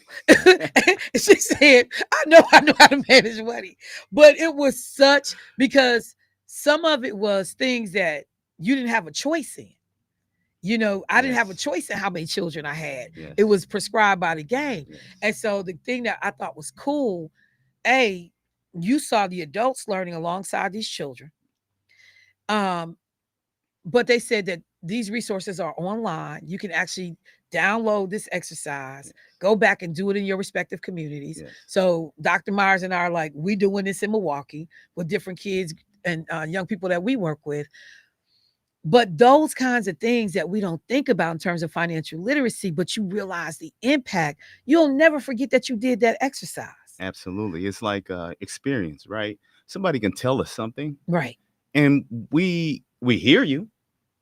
She said, I know how to manage money. But it was such, because some of it was things that you didn't have a choice in. You know, I didn't have a choice in how many children I had. Yes. It was prescribed by the game. Yes. And so the thing that I thought was cool, you saw the adults learning alongside these children. But they said that these resources are online. You can actually download this exercise, go back and do it in your respective communities. Yes. So Dr. Myers and I are like, we doing this in Milwaukee with different kids and young people that we work with. But those kinds of things that we don't think about in terms of financial literacy, but you realize the impact, you'll never forget that you did that exercise. Absolutely. It's like experience, right? Somebody can tell us something. Right. And we hear you,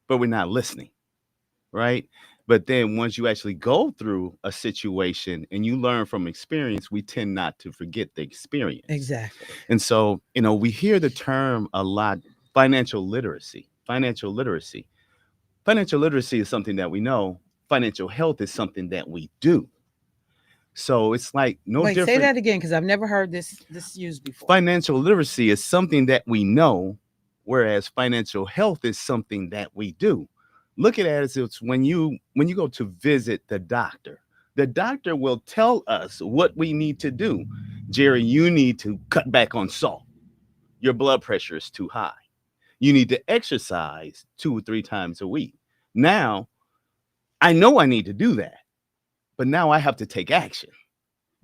but we're not listening. Right. But then once you actually go through a situation and you learn from experience, we tend not to forget the experience. Exactly. And so, you know, we hear the term a lot, financial literacy. Financial literacy is something that we know. Financial health is something that we do. So it's like different. Say that again, because I've never heard this used before. Financial literacy is something that we know, whereas financial health is something that we do. Look at it as it's when you go to visit the doctor will tell us what we need to do. Jerry, you need to cut back on salt. Your blood pressure is too high. You need to exercise 2 or 3 times a week. Now, I know I need to do that, but now I have to take action.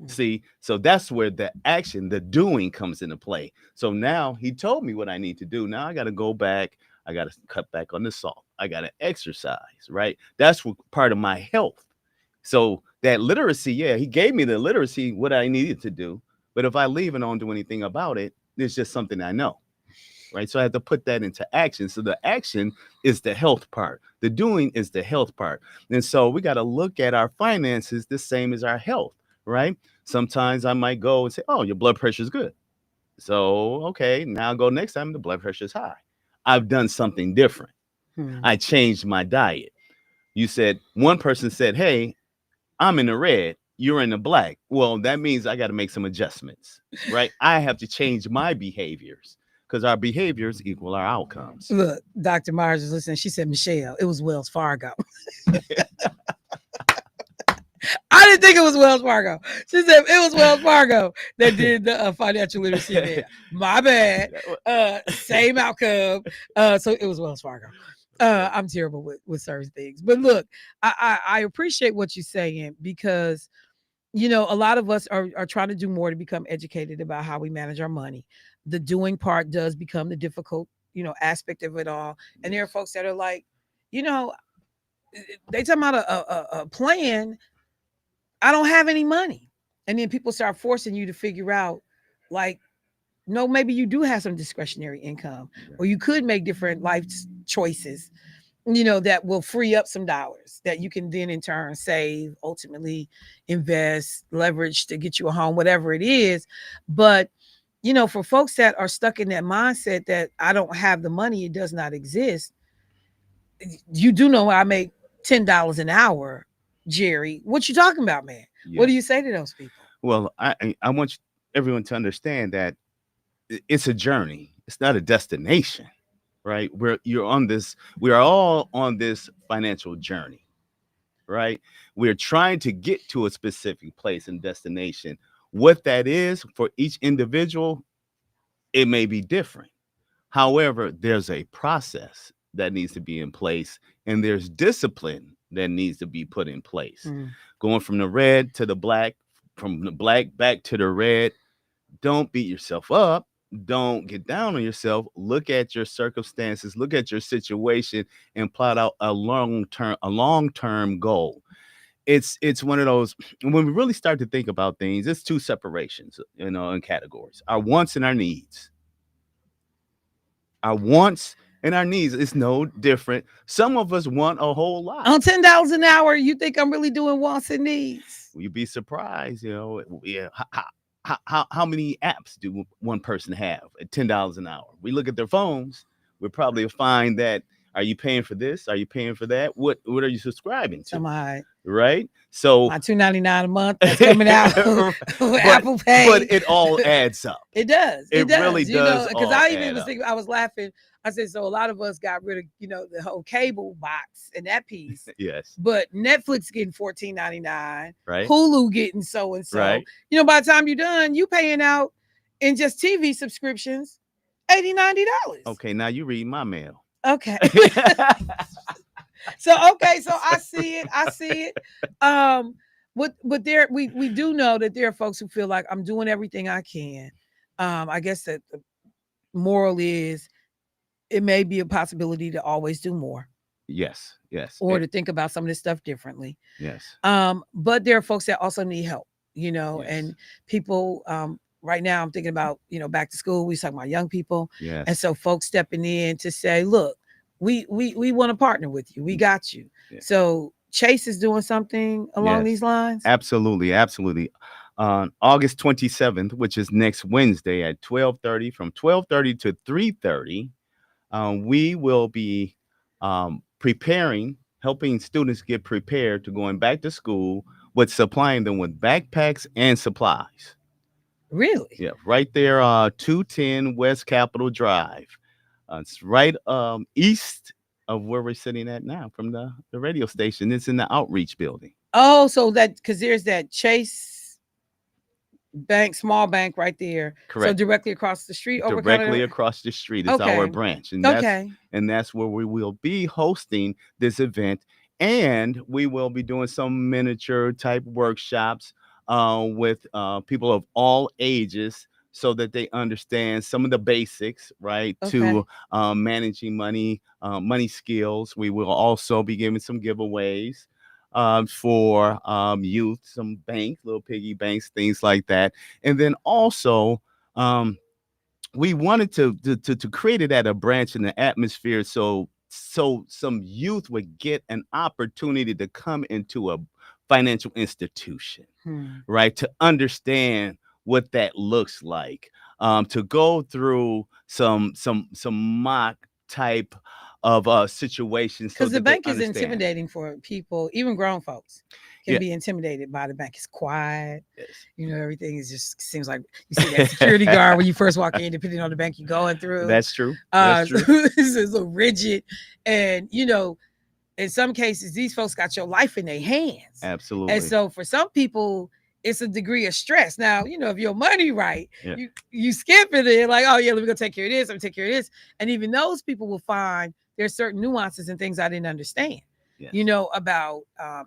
See, so that's where the action, the doing comes into play. So now he told me what I need to do. Now I got to go back. I got to cut back on the salt. I got to exercise, right? That's part of my health. So that literacy, he gave me the literacy, what I needed to do. But if I leave and don't do anything about it, it's just something I know. Right. So I have to put that into action. So the action is the health part. The doing is the health part. And so we got to look at our finances the same as our health. Right. Sometimes I might go and say, oh, your blood pressure is good. So, OK, now I'll go next time the blood pressure is high. I've done something different. I changed my diet. You said one person said, hey, I'm in the red. You're in the black. Well, that means I got to make some adjustments. Right. I have to change my behaviors. Because our behaviors equal our outcomes. Look, Dr. Myers is listening. She said, Michelle, it was Wells Fargo. I didn't think it was Wells Fargo. She said it was Wells Fargo that did the financial literacy there. My bad. Same outcome. So it was Wells Fargo. I'm terrible with certain things. But look, I appreciate what you're saying because, you know, a lot of us are trying to do more to become educated about how we manage our money. The doing part does become the difficult, you know, aspect of it all. And there are folks that are like, you know, they talking about a plan. I don't have any money. And then people start forcing you to figure out like, no, maybe you do have some discretionary income or you could make different life choices, you know, that will free up some dollars that you can then in turn save, ultimately invest, leverage to get you a home, whatever it is. But you know, for folks that are stuck in that mindset that I don't have the money, it does not exist. You do know I make $10 an hour, Jerry. What you talking about, man? Yeah. What do you say to those people? Well, I want everyone to understand that it's a journey. It's not a destination. right? We are all on this financial journey, right? We're trying to get to a specific place and destination. What that is for each individual, it may be different. However, there's a process that needs to be in place, and there's discipline that needs to be put in place. Going from the red to the black, from the black back to the red. Don't beat yourself up. Don't get down on yourself. Look at your circumstances, look at your situation, and plot out a long-term goal. It's one of those, when we really start to think about things, it's two separations, in categories: our wants and our needs. Our wants and our needs is no different. Some of us want a whole lot. On $10 an hour, you think I'm really doing wants and needs? You'd be surprised, yeah. How many apps do one person have at $10 an hour? We look at their phones, we probably find that, are you paying for this? Are you paying for that? What are you subscribing to? Right? So my $2.99 a month that's coming out Apple Pay. But it all adds up. It does. It really does. Because I even was thinking, I was laughing. I said, so a lot of us got rid of, the whole cable box and that piece. Yes. But Netflix getting $14.99. Right. Hulu getting so and so. Right. By the time you're done, you paying out in just TV subscriptions $80, $90. Okay, now you read my mail. Okay. So I see it. But there we do know that there are folks who feel like I'm doing everything I can. I guess that the moral is it may be a possibility to always do more. Yes. Or to think about some of this stuff differently. Yes. But there are folks that also need help, Yes. and people right now I'm thinking about, back to school. We talking about young people. Yes. And so folks stepping in to say, look, we want to partner with you. We got you. Yeah. So Chase is doing something along these lines. Absolutely. On August 27th, which is next Wednesday at 12:30, from 12:30 to 3:30, we will be helping students get prepared to going back to school with supplying them with backpacks and supplies. Really? Yeah, right there, 210 West Capitol Drive. It's right east of where we're sitting at now from the radio station. It's in the outreach building. Oh, so that, because there's that Chase Bank, small bank right there. Correct. So directly across the street. Directly across the street is our branch. And that's where we will be hosting this event. And we will be doing some miniature type workshops with people of all ages, so that they understand some of the basics, right, to managing money skills. We will also be giving some giveaways for youth, some banks, little piggy banks, things like that. And then also, we wanted to create it at a branch in the atmosphere, so some youth would get an opportunity to come into a financial institution, right, to understand what that looks like, to go through some mock type of situations, because the bank is intimidating for people, even grown folks can be intimidated by the bank. It's quiet. Yes. Everything is just seems like you see that security guard when you first walk in, depending on the bank you're going through. That's true. That's true. It's a little rigid, and in some cases these folks got your life in their hands. Absolutely. And so for some people it's a degree of stress. Now, if your money right, you skip it and like, oh yeah, let me go take care of this. Let me take care of this. And even those people will find there's certain nuances and things I didn't understand, about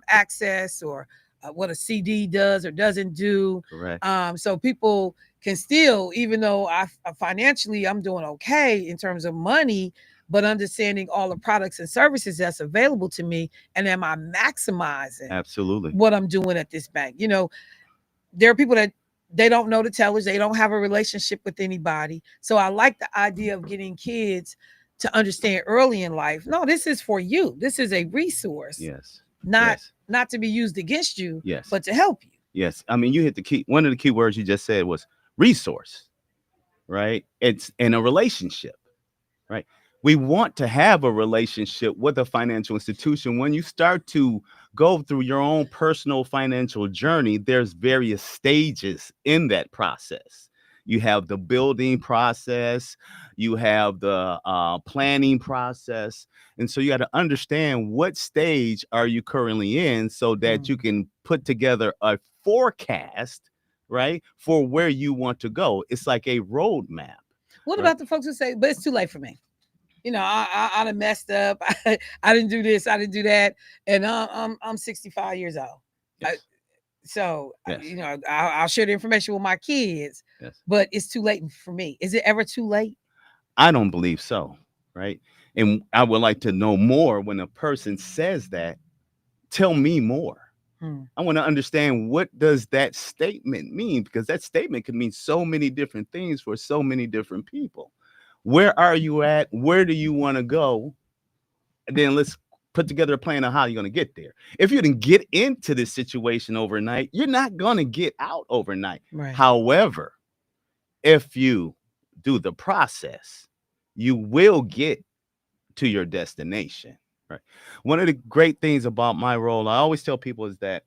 access or what a CD does or doesn't do. Correct. So people can still, even though financially I'm doing okay in terms of money, but understanding all the products and services that's available to me, and am I maximizing absolutely what I'm doing at this bank? There are people that they don't know the tellers. They don't have a relationship with anybody. So I like the idea of getting kids to understand early in life. No, this is for you. This is a resource. Yes. Not to be used against you, yes, but to help you. Yes. I mean, you hit the key. One of the key words you just said was resource, right? It's in a relationship, right? We want to have a relationship with a financial institution. When you start to go through your own personal financial journey, there's various stages in that process. You have the building process, you have the planning process. And so you got to understand what stage are you currently in so that you can put together a forecast, right, for where you want to go. It's like a roadmap. What Right. about the folks who say, but it's too late for me? I done messed up. I didn't do this. I didn't do that. And I'm 65 years old. Yes. Yes. I'll share the information with my kids, Yes. but it's too late for me. Is it ever too late? I don't believe so. Right. And I would like to know more when a person says that. Tell me more. I want to understand, what does that statement mean? Because that statement can mean so many different things for so many different people. Where are you at? Where do you want to go? And then let's put together a plan on how you're going to get there. If you didn't get into this situation overnight, you're not going to get out overnight. Right. However, if you do the process, you will get to your destination. Right. One of the great things about my role, I always tell people, is that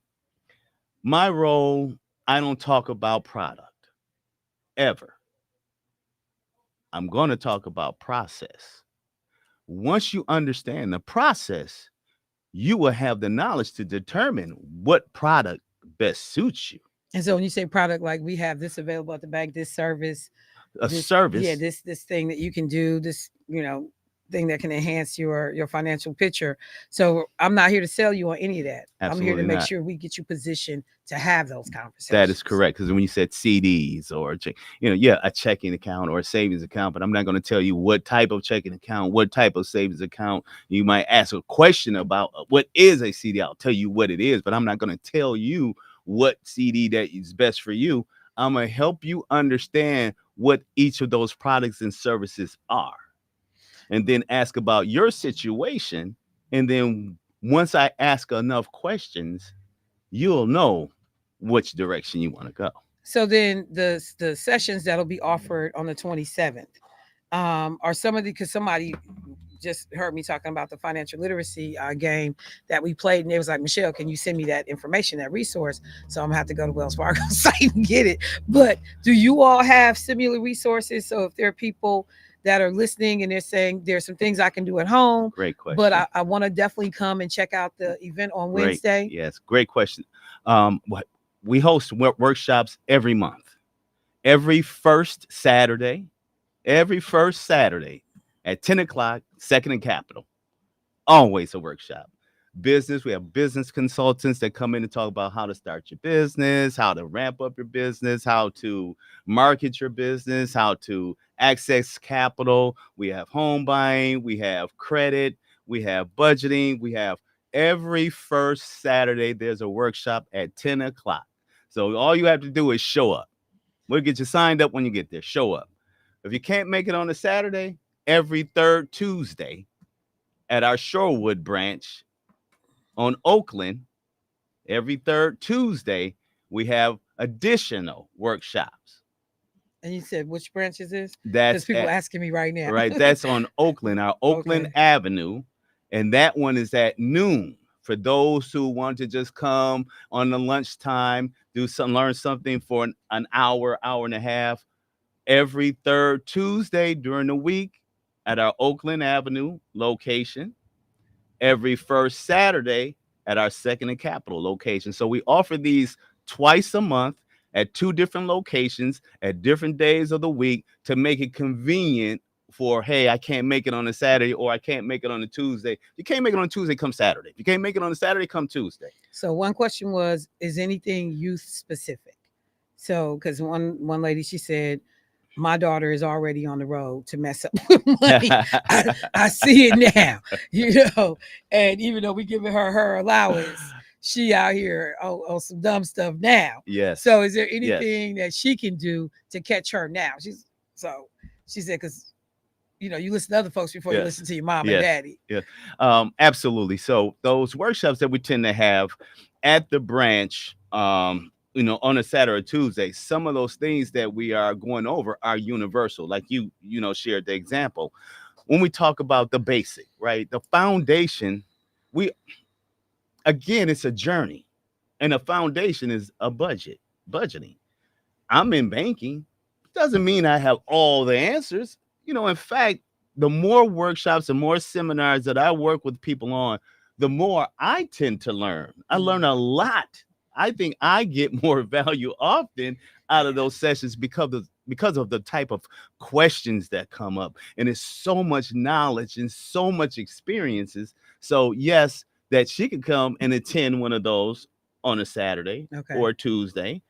my role, I don't talk about product ever. I'm going to talk about process. Once you understand the process, you will have the knowledge to determine what product best suits you. And so when you say product, like we have this available at the bank, this service, Service. Yeah, this thing that you can do, this, thing that can enhance your financial picture. So I'm not here to sell you on any of that. I'm here to make sure we get you positioned to have those conversations. That is correct. Because when you said CDs or, a checking account or a savings account, but I'm not going to tell you what type of checking account, what type of savings account. You might ask a question about what is a CD. I'll tell you what it is, but I'm not going to tell you what CD that is best for you. I'm going to help you understand what each of those products and services are, and then ask about your situation. And then once I ask enough questions, you'll know which direction you want to go. So then the sessions that'll be offered on the 27th are some of the, because somebody just heard me talking about the financial literacy game that we played, and it was like, Michelle, can you send me that information, that resource? So I'm gonna have to go to Wells Fargo site and get it. But do you all have similar resources? So if there are people that are listening and they're saying there's some things I can do at home, Great question. but I want to definitely come and check out the event on Wednesday. Yes, great question. We host workshops every month, every first Saturday at 10 o'clock, 2nd and Capitol. Always a workshop. Business, we have business consultants that come in and talk about how to start your business, how to ramp up your business, how to market your business, how to access capital. We have home buying, we have credit, we have budgeting. We have every first Saturday, there's a workshop at 10 o'clock. So all you have to do is show up. We'll get you signed up when you get there. Show up. If you can't make it on a Saturday, every third Tuesday at our Shorewood branch on Oakland, every third Tuesday, we have additional workshops. And you said, which branch is this? That's people asking me right now. Right. That's on Oakland, our Oakland Okay. Avenue. And that one is at noon. For those who want to just come on the lunchtime, learn something for an hour, hour and a half, every third Tuesday during the week at our Oakland Avenue location, every first Saturday at our 2nd and Capitol location. So we offer these twice a month at 2 different locations at different days of the week to make it convenient for, hey, I can't make it on a Saturday, or I can't make it on a Tuesday. If you can't make it on a Tuesday, come Saturday. If you can't make it on a Saturday, come Tuesday. So one question was, is anything youth specific? So, because one lady, she said, my daughter is already on the road to mess up with money. I see it now, and even though we giving her allowance, she out here on some dumb stuff now. Yes. So is there anything that she can do to catch her now? She said, because you listen to other folks before you listen to your mom and daddy. Yeah. Absolutely. So those workshops that we tend to have at the branch, on a Saturday or Tuesday, some of those things that we are going over are universal. Like you shared the example. When we talk about the basic, right? The foundation, it's a journey, and a foundation is a budgeting. I'm in banking. Doesn't mean I have all the answers. In fact, the more workshops and more seminars that I work with people on, the more I tend to learn. I learn a lot. I think I get more value often out of those sessions because of the type of questions that come up. And it's so much knowledge and so much experiences. So yes, that she could come and attend one of those on a Saturday or a Tuesday,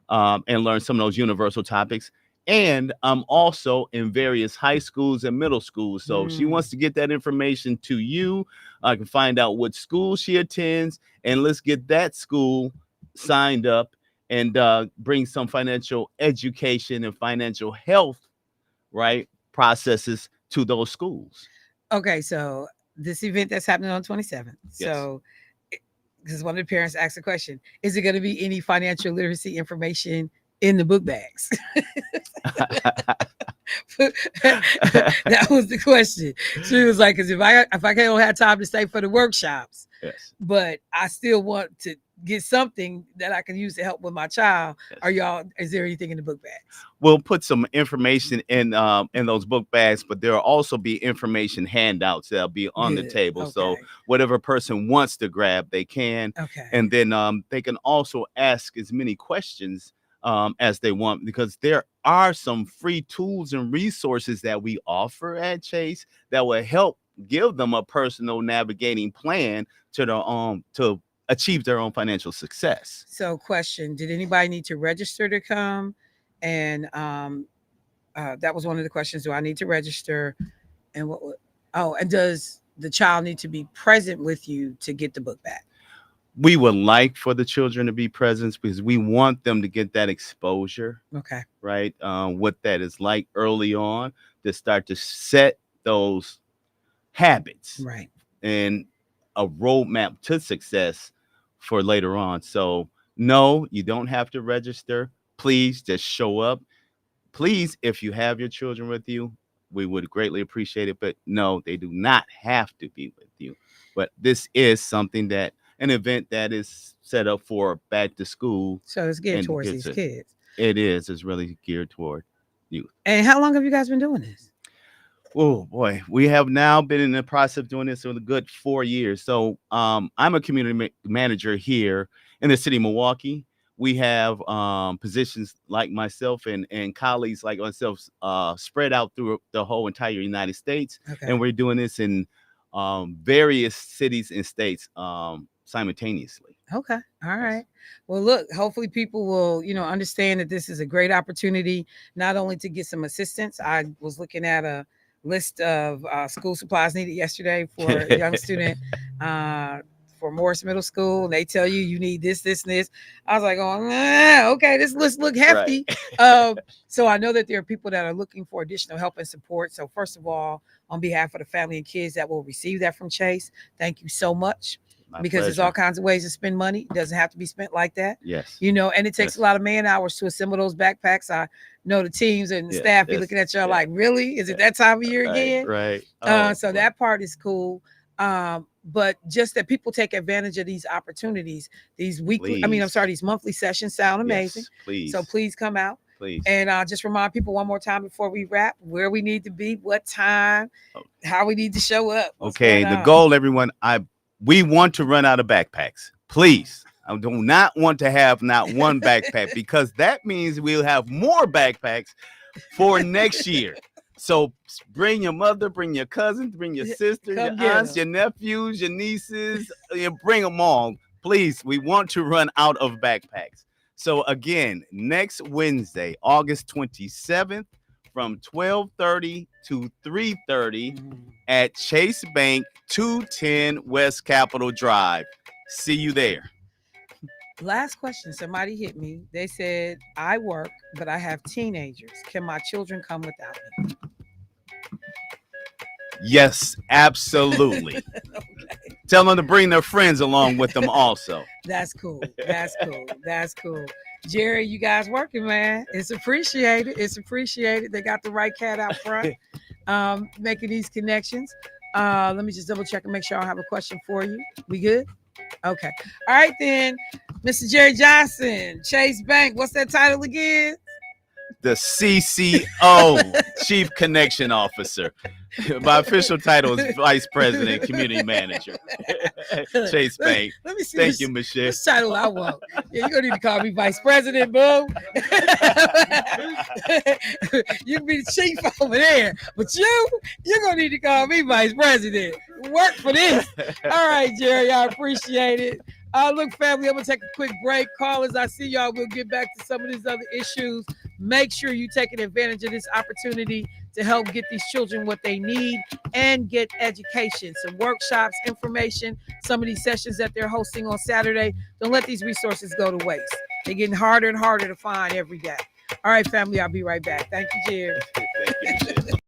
and learn some of those universal topics. And I'm also in various high schools and middle schools. So she wants to get that information to you. I can find out what school she attends, and let's get that school signed up and bring some financial education and financial health, right, processes to those schools. Okay, so this event that's happening on 27th. Yes. So, because one of the parents asked a question, is it going to be any financial literacy information in the book bags? That was the question. She was like, because if I don't have time to stay for the workshops, Yes. but I still want to get something that I can use to help with my child. Yes. Is there anything in the book bags? We'll put some information in those book bags, but there'll also be information handouts that'll be on the table. So whatever person wants to grab, they can. Okay. And then they can also ask as many questions as they want, because there are some free tools and resources that we offer at Chase that will help give them a personal navigating plan to their to achieve their own financial success. So, question: did anybody need to register to come? And that was one of the questions. Do I need to register? And and does the child need to be present with you to get the book back? We would like for the children to be present because we want them to get that exposure. Okay. Right. What that is like early on, to start to set those habits. Right. And a roadmap to success for later on. So no, you don't have to register. Please just show up. Please, if you have your children with you, we would greatly appreciate it. But no, they do not have to be with you. But this is something an event that is set up for back to school. So it's geared towards these kids. It is. It's really geared toward youth. And how long have you guys been doing this? Oh boy, we have now been in the process of doing this for a good 4 years. So I'm a community manager here in the city of Milwaukee. We have positions like myself and colleagues like myself spread out through the whole entire United States. Okay. And we're doing this in various cities and states simultaneously. Okay. All right. Well, look, hopefully people will, understand that this is a great opportunity, not only to get some assistance. I was looking at a list of school supplies needed yesterday for a young student for Morris Middle School. They tell you need this, and this. I was like, okay, this list look hefty. Right. So I know that there are people that are looking for additional help and support. So first of all, on behalf of the family and kids that will receive that from Chase, thank you so much. Because there's all kinds of ways to spend money. It doesn't have to be spent like that. Yes. And it takes a lot of man hours to assemble those backpacks. I know the teams and the staff be looking at you like, really? Is it that time of year again? Right. So that part is cool. But just that people take advantage of these opportunities, these these monthly sessions sound amazing. Yes, please. So please come out. Please. And just remind people one more time before we wrap, where we need to be, what time, how we need to show up. Okay. The goal, everyone, we want to run out of backpacks. Please. I do not want to have not one backpack, because that means we'll have more backpacks for next year. So bring your mother, bring your cousins, bring your sisters, your aunts, your nephews, your nieces, bring them all. Please, we want to run out of backpacks. So again, next Wednesday, August 27th, from 12:30 to 3:30 at Chase Bank, 210 West Capitol Drive. See you there. Last question. Somebody hit me. They said, I work, but I have teenagers. Can my children come without me? Yes, absolutely. Okay. Tell them to bring their friends along with them also. That's cool. That's cool. That's cool. Jerry, you guys working, man. It's appreciated. It's appreciated. They got the right cat out front, making these connections. Let me just double check and make sure I have a question for you. We good? Okay. All right, then. Mr. Jerry Johnson, Chase Bank. What's that title again? the CCO, Chief Connection Officer. My official title is Vice President, Community Manager. Chase Bank. Let me see Thank you, Michelle. which title I want. Yeah, you're gonna need to call me Vice President, boo. You can be the chief over there, but you're gonna need to call me Vice President. Work for this. All right, Jerry, I appreciate it. Look, family, I'm gonna take a quick break. Callers, I see y'all. We'll get back to some of these other issues. Make sure you taking advantage of this opportunity to help get these children what they need and get education, some workshops, information, some of these sessions that they're hosting on Saturday. Don't let these resources go to waste. They're getting harder and harder to find every day. All right, family, I'll be right back. Thank you, Jerry. Thank you, Michelle.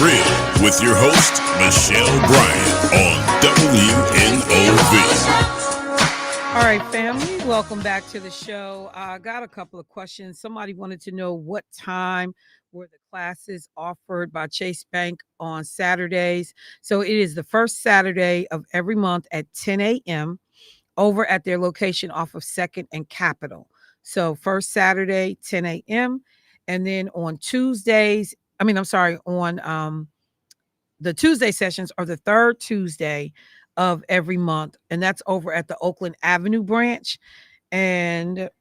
Real with your host, Michelle Bryant on WNOV. All right, family, welcome back to the show. I got a couple of questions. Somebody wanted to know what time were the classes offered by Chase Bank on Saturdays. So it is the first Saturday of every month at 10 a.m. over at their location off of 2nd and Capitol. So first Saturday, 10 a.m. And then on Tuesdays, on the Tuesday sessions are the third Tuesday of every month. And that's over at the Oakland Avenue branch. And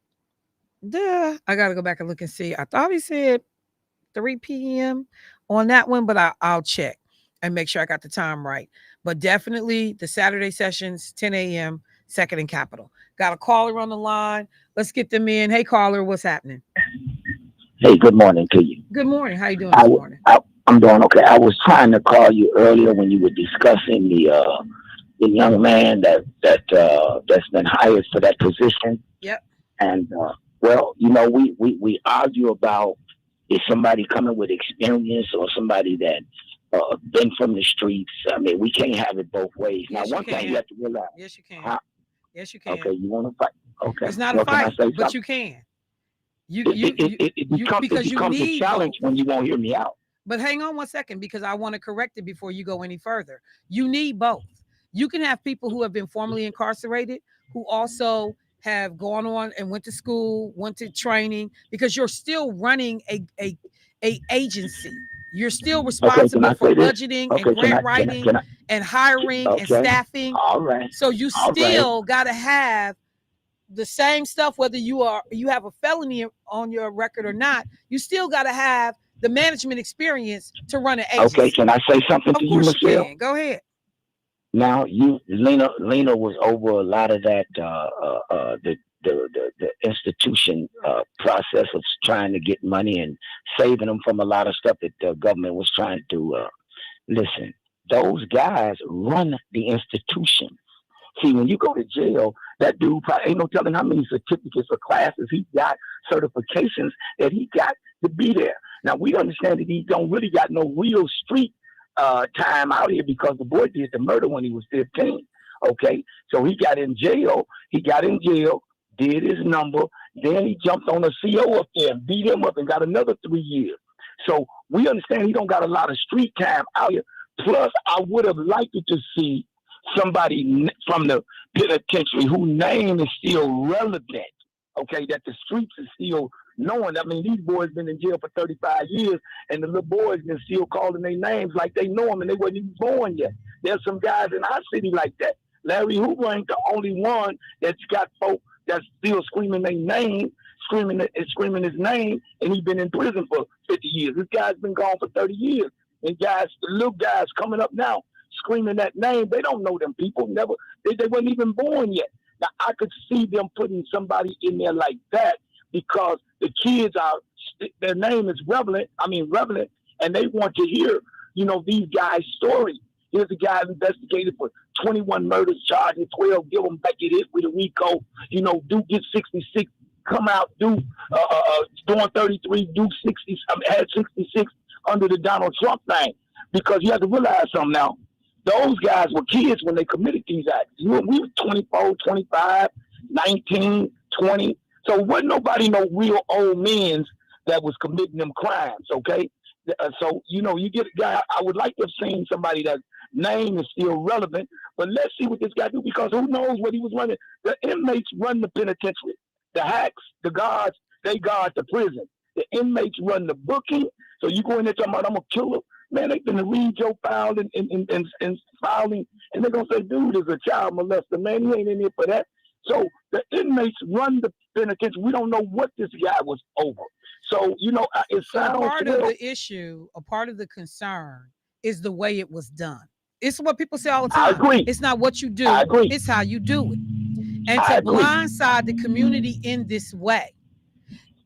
I got to go back and look and see. I thought he said 3 p.m. on that one, but I'll check and make sure I got the time right. But definitely the Saturday sessions, 10 a.m., 2nd and Capitol. Got a caller on the line. Let's get them in. Hey, caller, what's happening? Hey, good morning to you. Good morning. How you doing this morning? I'm doing okay. I was trying to call you earlier when you were discussing the young man that's been hired for that position. Yep. And well, you know, we argue about is somebody coming with experience or somebody that been from the streets. I mean, we can't have it both ways. Now, Yes, one thing you have to realize. Yes, you can. Huh? Yes, you can. Okay, you want to fight? Okay. It's not Well, a can I fight, say but something? you can. It becomes a challenge when you won't hear me out. But hang on one second, because I want to correct it before you go any further. You need both. You can have people who have been formerly incarcerated who also have gone on and went to school, went to training, because you're still running a agency. You're still responsible for budgeting and grant writing and hiring and staffing. All right. So you still got to have the same stuff, whether you have a felony on your record or not. You still got to have the management experience to run an agency. Okay, can I say something to you, Michelle? Of course you can. Go ahead. Now, Lena was over a lot of that, the institution process of trying to get money and saving them from a lot of stuff that the government was trying to listen. Those guys run the institution. See, when you go to jail, that dude probably ain't no telling how many certificates or classes he got, certifications that he got to be there. Now, we understand that he don't really got no real street time out here because the boy did the murder when he was 15. Okay, so he got in jail, did his number, then he jumped on a CO up there and beat him up and got another 3 years. So we understand he don't got a lot of street time out here. Plus, I would have liked to see somebody from the penitentiary whose name is still relevant, okay, that the streets is still knowing. I mean, these boys been in jail for 35 years, and the little boys been still calling their names like they know them, and they wasn't even born yet. There's some guys in our city like that. Larry Hoover ain't the only one that's got folk that's still screaming their name, screaming his name, and he's been in prison for 50 years. This guy's been gone for 30 years. And guys, the little guys coming up now, screaming that name, they don't know them people. They weren't even born yet. Now, I could see them putting somebody in there like that because the kids their name is relevant, and they want to hear, these guys' stories. Here's a guy investigated for 21 murders, charged with 12, give him back it is with a RICO, do get 66, come out, doing 33, do 60, had 66 under the Donald Trump thing. Because you have to realize something now. Those guys were kids when they committed these acts. We were 24, 25, 19, 20. So wasn't nobody no real old men that was committing them crimes, okay? So, you get a guy, I would like to have seen somebody that name is still relevant, but let's see what this guy do, because who knows what he was running. The inmates run the penitentiary. The hacks, the guards, they guard the prison. The inmates run the booking. So you go in there talking about, I'm a killer. Man, they gonna read your file and filing, and they're gonna say, dude is a child molester. Man, he ain't in here for that. So the inmates run the penitentiary. We don't know what this guy was over. So, it sounds part of the issue, a part of the concern is the way it was done. It's what people say all the time. I agree. It's not what you do. I agree. It's how you do it. And to blindside the community in this way,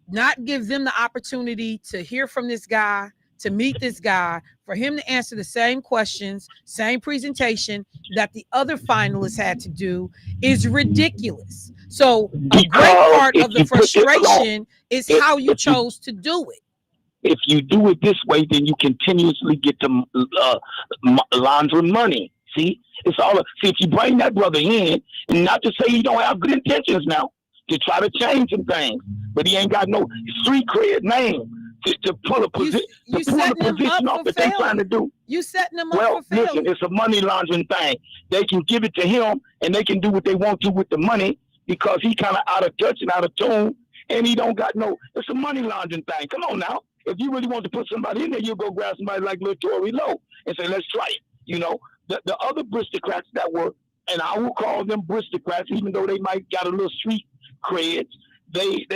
not give them the opportunity to hear from this guy, to meet this guy, for him to answer the same questions, same presentation that the other finalists had to do is ridiculous. So a great part of the frustration is how you chose to do it. If you do it this way, then you continuously get to launder money. See, it's all. See, if you bring that brother in, and not to say he don't have good intentions now to try to change some things, but he ain't got no street cred name to pull a position off that they trying to do. You setting them up Well, for failure. listen, it's a money laundering thing. They can give it to him, and they can do what they want to with the money because he kind of out of touch and out of tune, and he don't got no. It's a money laundering thing. Come on now. If you really want to put somebody in there, you go grab somebody like Lil Tory Lowe and say, let's try it. You know, the other aristocrats that were, and I will call them aristocrats, even though they might got a little street cred, they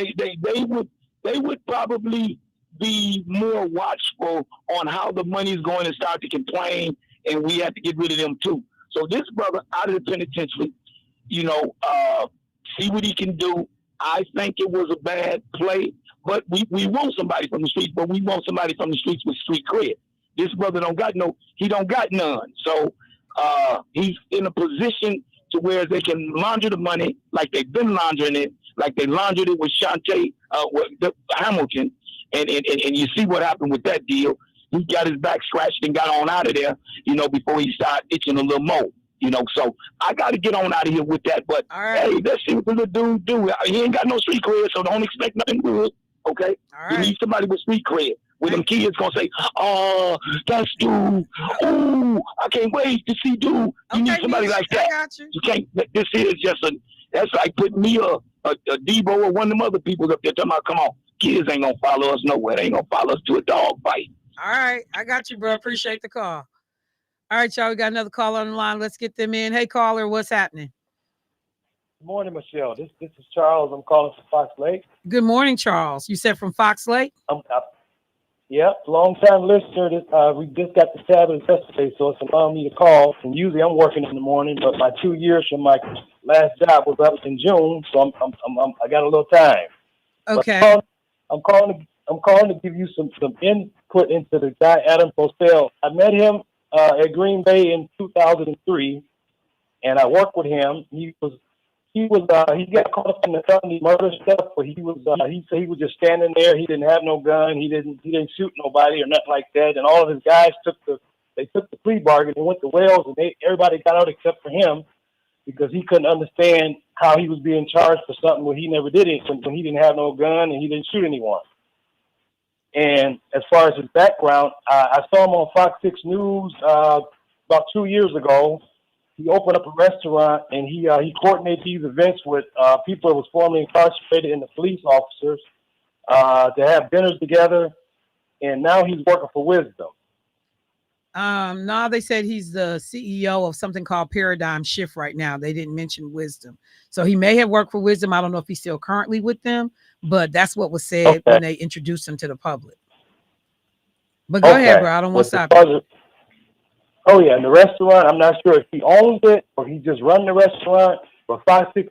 would probably be more watchful on how the money's going and start to complain, and we have to get rid of them too. So this brother out of the penitentiary, you know, see what he can do. I think it was a bad play, but we want somebody from the streets, but we want somebody from the streets with street cred. This brother don't got none. So he's in a position to where they can launder the money like they've been laundering it, like they laundered it with Shantae Hamilton. And you see what happened with that deal. He got his back scratched and got on out of there, you know, before he started itching a little more. You know, so I got to get on out of here with that. But, hey, let's see what the little dude do. He ain't got no street cred, so don't expect nothing good, okay? You need somebody with street cred. Where them kids going to say, oh, that's dude. Oh, I can't wait to see dude. You need somebody like that. You can't, this is just that's like putting me a Debo or one of them other people up there talking about, come on, kids ain't going to follow us nowhere. They ain't going to follow us to a dog fight. All right. I got you, bro. Appreciate the call. All right, y'all. We got another caller on the line. Let's get them in. Hey, caller, what's happening? Good morning, Michelle. This is Charles. I'm calling from Fox Lake. Good morning, Charles. You said from Fox Lake? Yeah, long-time listener. We just got the tablet yesterday, so it's allowing me to call. And usually I'm working in the morning, but my 2 years from my last job was up in June, so I got a little time. Okay. I'm calling to give you some input into the guy Adam Postel. I met him at Green Bay in 2003, and I worked with him. He got caught up in the felony murder stuff, but he said he was just standing there. He didn't have no gun. He didn't shoot nobody or nothing like that. And all of his guys took the plea bargain and went to Wales, and everybody got out except for him because he couldn't understand how he was being charged for something when he never did it, when he didn't have no gun and he didn't shoot anyone. And as far as his background, I saw him on Fox 6 News about 2 years ago. He opened up a restaurant, and he coordinated these events with people that was formerly incarcerated and the police officers to have dinners together. And now he's working for Wisdom. No, they said he's the CEO of something called Paradigm Shift right now. They didn't mention Wisdom. So he may have worked for Wisdom. I don't know if he's still currently with them, but that's what was said when they introduced him to the public. But go ahead, bro. I don't want to stop you. Oh, yeah, and the restaurant, I'm not sure if he owns it or he just run the restaurant, but Fox 6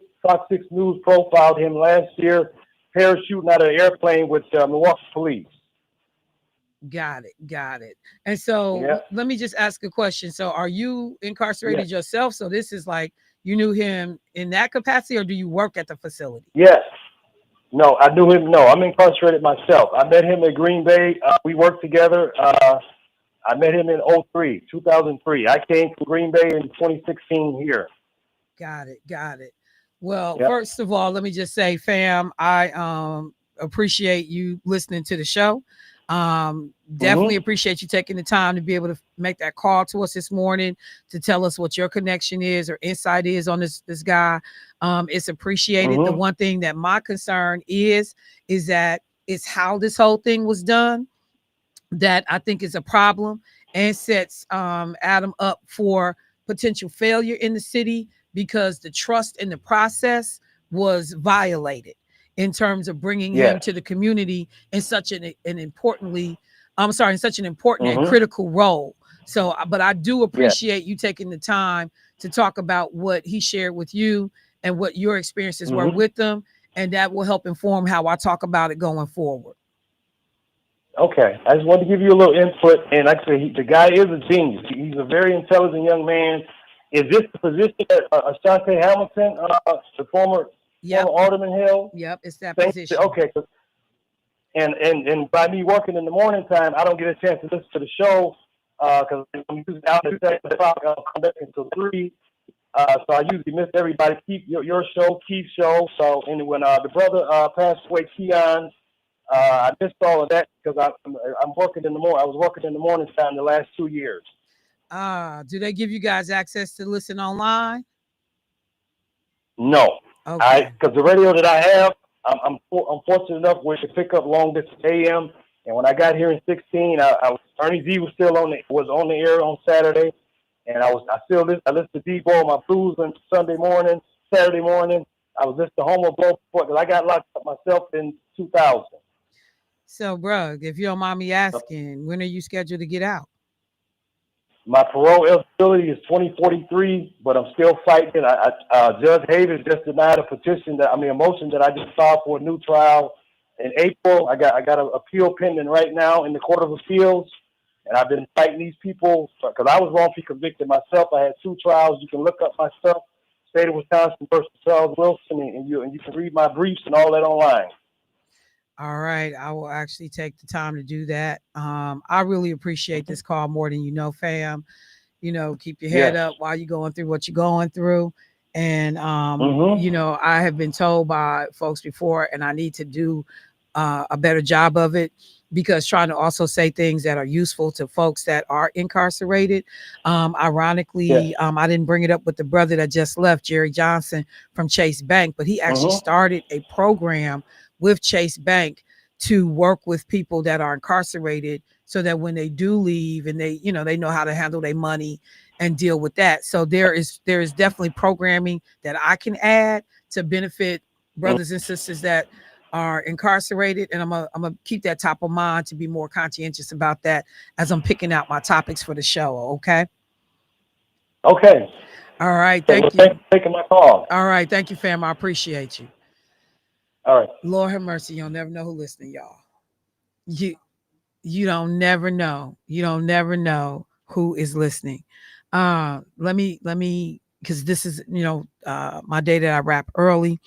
News profiled him last year parachuting out of an airplane with Milwaukee police. Got it. And so let me just ask a question. So are you incarcerated yourself? So this is like you knew him in that capacity, or do you work at the facility? Yes. No, I knew him. No, I'm incarcerated myself. I met him at Green Bay. We worked together. I met him in 2003. I came from Green Bay in 2016 here. Got it. Well, first of all, let me just say, fam, I appreciate you listening to the show. Definitely appreciate you taking the time to be able to make that call to us this morning to tell us what your connection is or insight is on this guy. It's appreciated. The one thing that my concern is that it's how this whole thing was done that I think is a problem and sets Adam up for potential failure in the city because the trust in the process was violated in terms of bringing him to the community in such an important and critical role. So, but I do appreciate you taking the time to talk about what he shared with you and what your experiences were with them, and that will help inform how I talk about it going forward. Okay, I just wanted to give you a little input, and like I said, the guy is a genius. He's a very intelligent young man. Is this the position that Ashantae Hamilton, the former Alderman held? Yep, it's that position. Okay, And by me working in the morning time, I don't get a chance to listen to the show because I'm usually out at 7 o'clock. I'll come back until 3. So I usually miss everybody. Keep your show, Keith's show. So and when the brother passed away, Keon, I missed all of that because I'm working in the morning. I was working in the morning time the last 2 years. Do they give you guys access to listen online? No, Okay. because the radio that I have, I'm fortunate enough where to pick up long distance AM. And when I got here in 16, Ernie Z was still on the air on Saturday, and I listened to D-Boy on my blues on Sunday morning, Saturday morning. I was listening to Homo Blow because I got locked up myself in 2000. So, bro, if you don't mind me asking, when are you scheduled to get out? My parole eligibility is 2043, but I'm still fighting. Judge Havens just denied a motion that I just filed for a new trial in April. I got an appeal pending right now in the Court of Appeals, and I've been fighting these people because I was wrongfully convicted myself. I had 2 trials. You can look up my stuff, State of Wisconsin versus Charles Wilson, and you can read my briefs and all that online. All right, I will actually take the time to do that. I really appreciate this call more than you know, fam. Keep your head up while you're going through what you're going through. And I have been told by folks before, and I need to do a better job of it, because trying to also say things that are useful to folks that are incarcerated. Ironically, I didn't bring it up with the brother that just left, Jerry Johnson from Chase Bank, but he actually started a program with Chase Bank to work with people that are incarcerated so that when they do leave and they know how to handle their money and deal with that. So there is definitely programming that I can add to benefit brothers and sisters that are incarcerated. And I'm gonna keep that top of mind to be more conscientious about that as I'm picking out my topics for the show. Okay. Okay. All right. Thank you for taking my call. All right. Thank you, fam. I appreciate you. All right. Lord have mercy. You'll never know who listening, y'all. You don't never know. You don't never know who is listening. Let me, because this is, my day that I wrap early.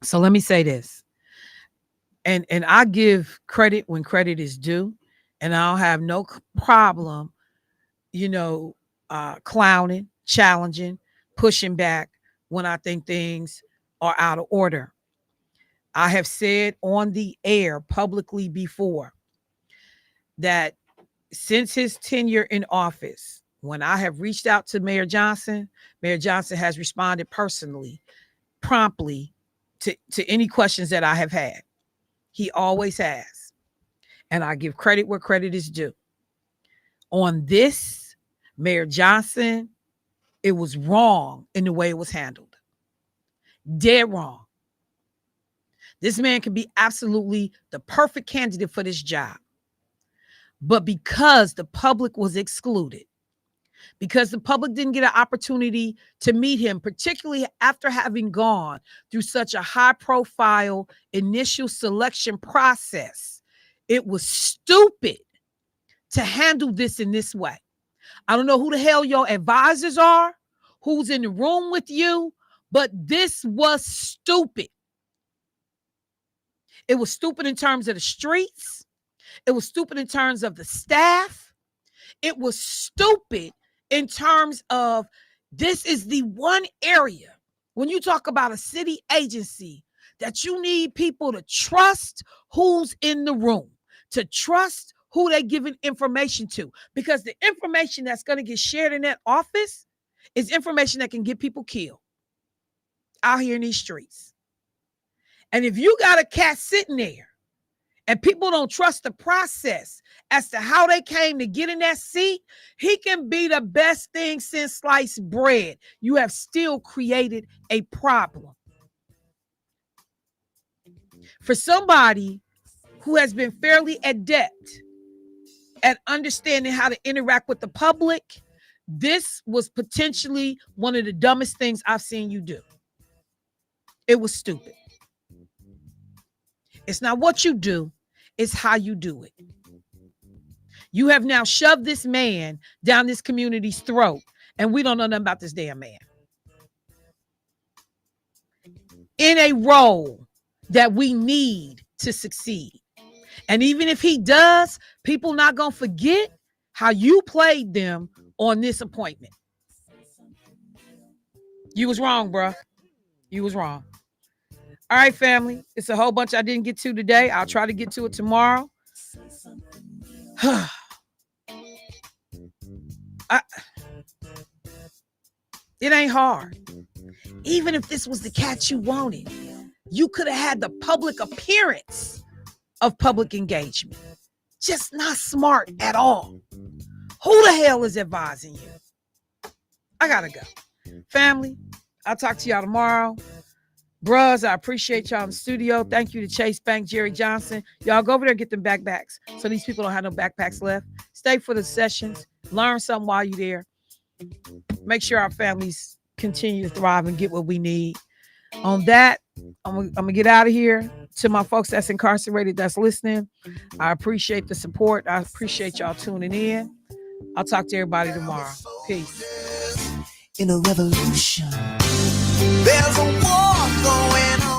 So let me say this. And I give credit when credit is due. And I'll have no problem, clowning, challenging, pushing back when I think things are out of order. I have said on the air publicly before that since his tenure in office, when I have reached out to Mayor Johnson has responded personally, promptly to any questions that I have had. He always has. And I give credit where credit is due. On this, Mayor Johnson, it was wrong in the way it was handled. Dead wrong. This man can be absolutely the perfect candidate for this job. But because the public was excluded, because the public didn't get an opportunity to meet him, particularly after having gone through such a high-profile initial selection process, it was stupid to handle this in this way. I don't know who the hell your advisors are, who's in the room with you, but this was stupid. It was stupid in terms of the streets. It was stupid in terms of the staff. It was stupid in terms of this is the one area when you talk about a city agency that you need people to trust who's in the room, to trust who they're giving information to, because the information that's going to get shared in that office is information that can get people killed out here in these streets. And if you got a cat sitting there and people don't trust the process as to how they came to get in that seat, he can be the best thing since sliced bread. You have still created a problem. For somebody who has been fairly adept at understanding how to interact with the public, this was potentially one of the dumbest things I've seen you do. It was stupid. It's not what you do, it's how you do it. You have now shoved this man down this community's throat, and we don't know nothing about this damn man. In a role that we need to succeed. And even if he does, people not going to forget how you played them on this appointment. You was wrong, bro. You was wrong. All right, family. It's a whole bunch I didn't get to today. I'll try to get to it tomorrow. It ain't hard. Even if this was the cat you wanted, you could have had the public appearance of public engagement. Just not smart at all. Who the hell is advising you? I gotta go. Family, I'll talk to y'all tomorrow. Bruhs, I appreciate y'all in the studio. Thank you to Chase Bank, Jerry Johnson. Y'all go over there and get them backpacks so these people don't have no backpacks left. Stay for the sessions. Learn something while you're there. Make sure our families continue to thrive and get what we need. On that, I'm gonna get out of here. To my folks that's incarcerated, that's listening, I appreciate the support. I appreciate y'all tuning in. I'll talk to everybody tomorrow. Peace. In a revolution, there's a war going on.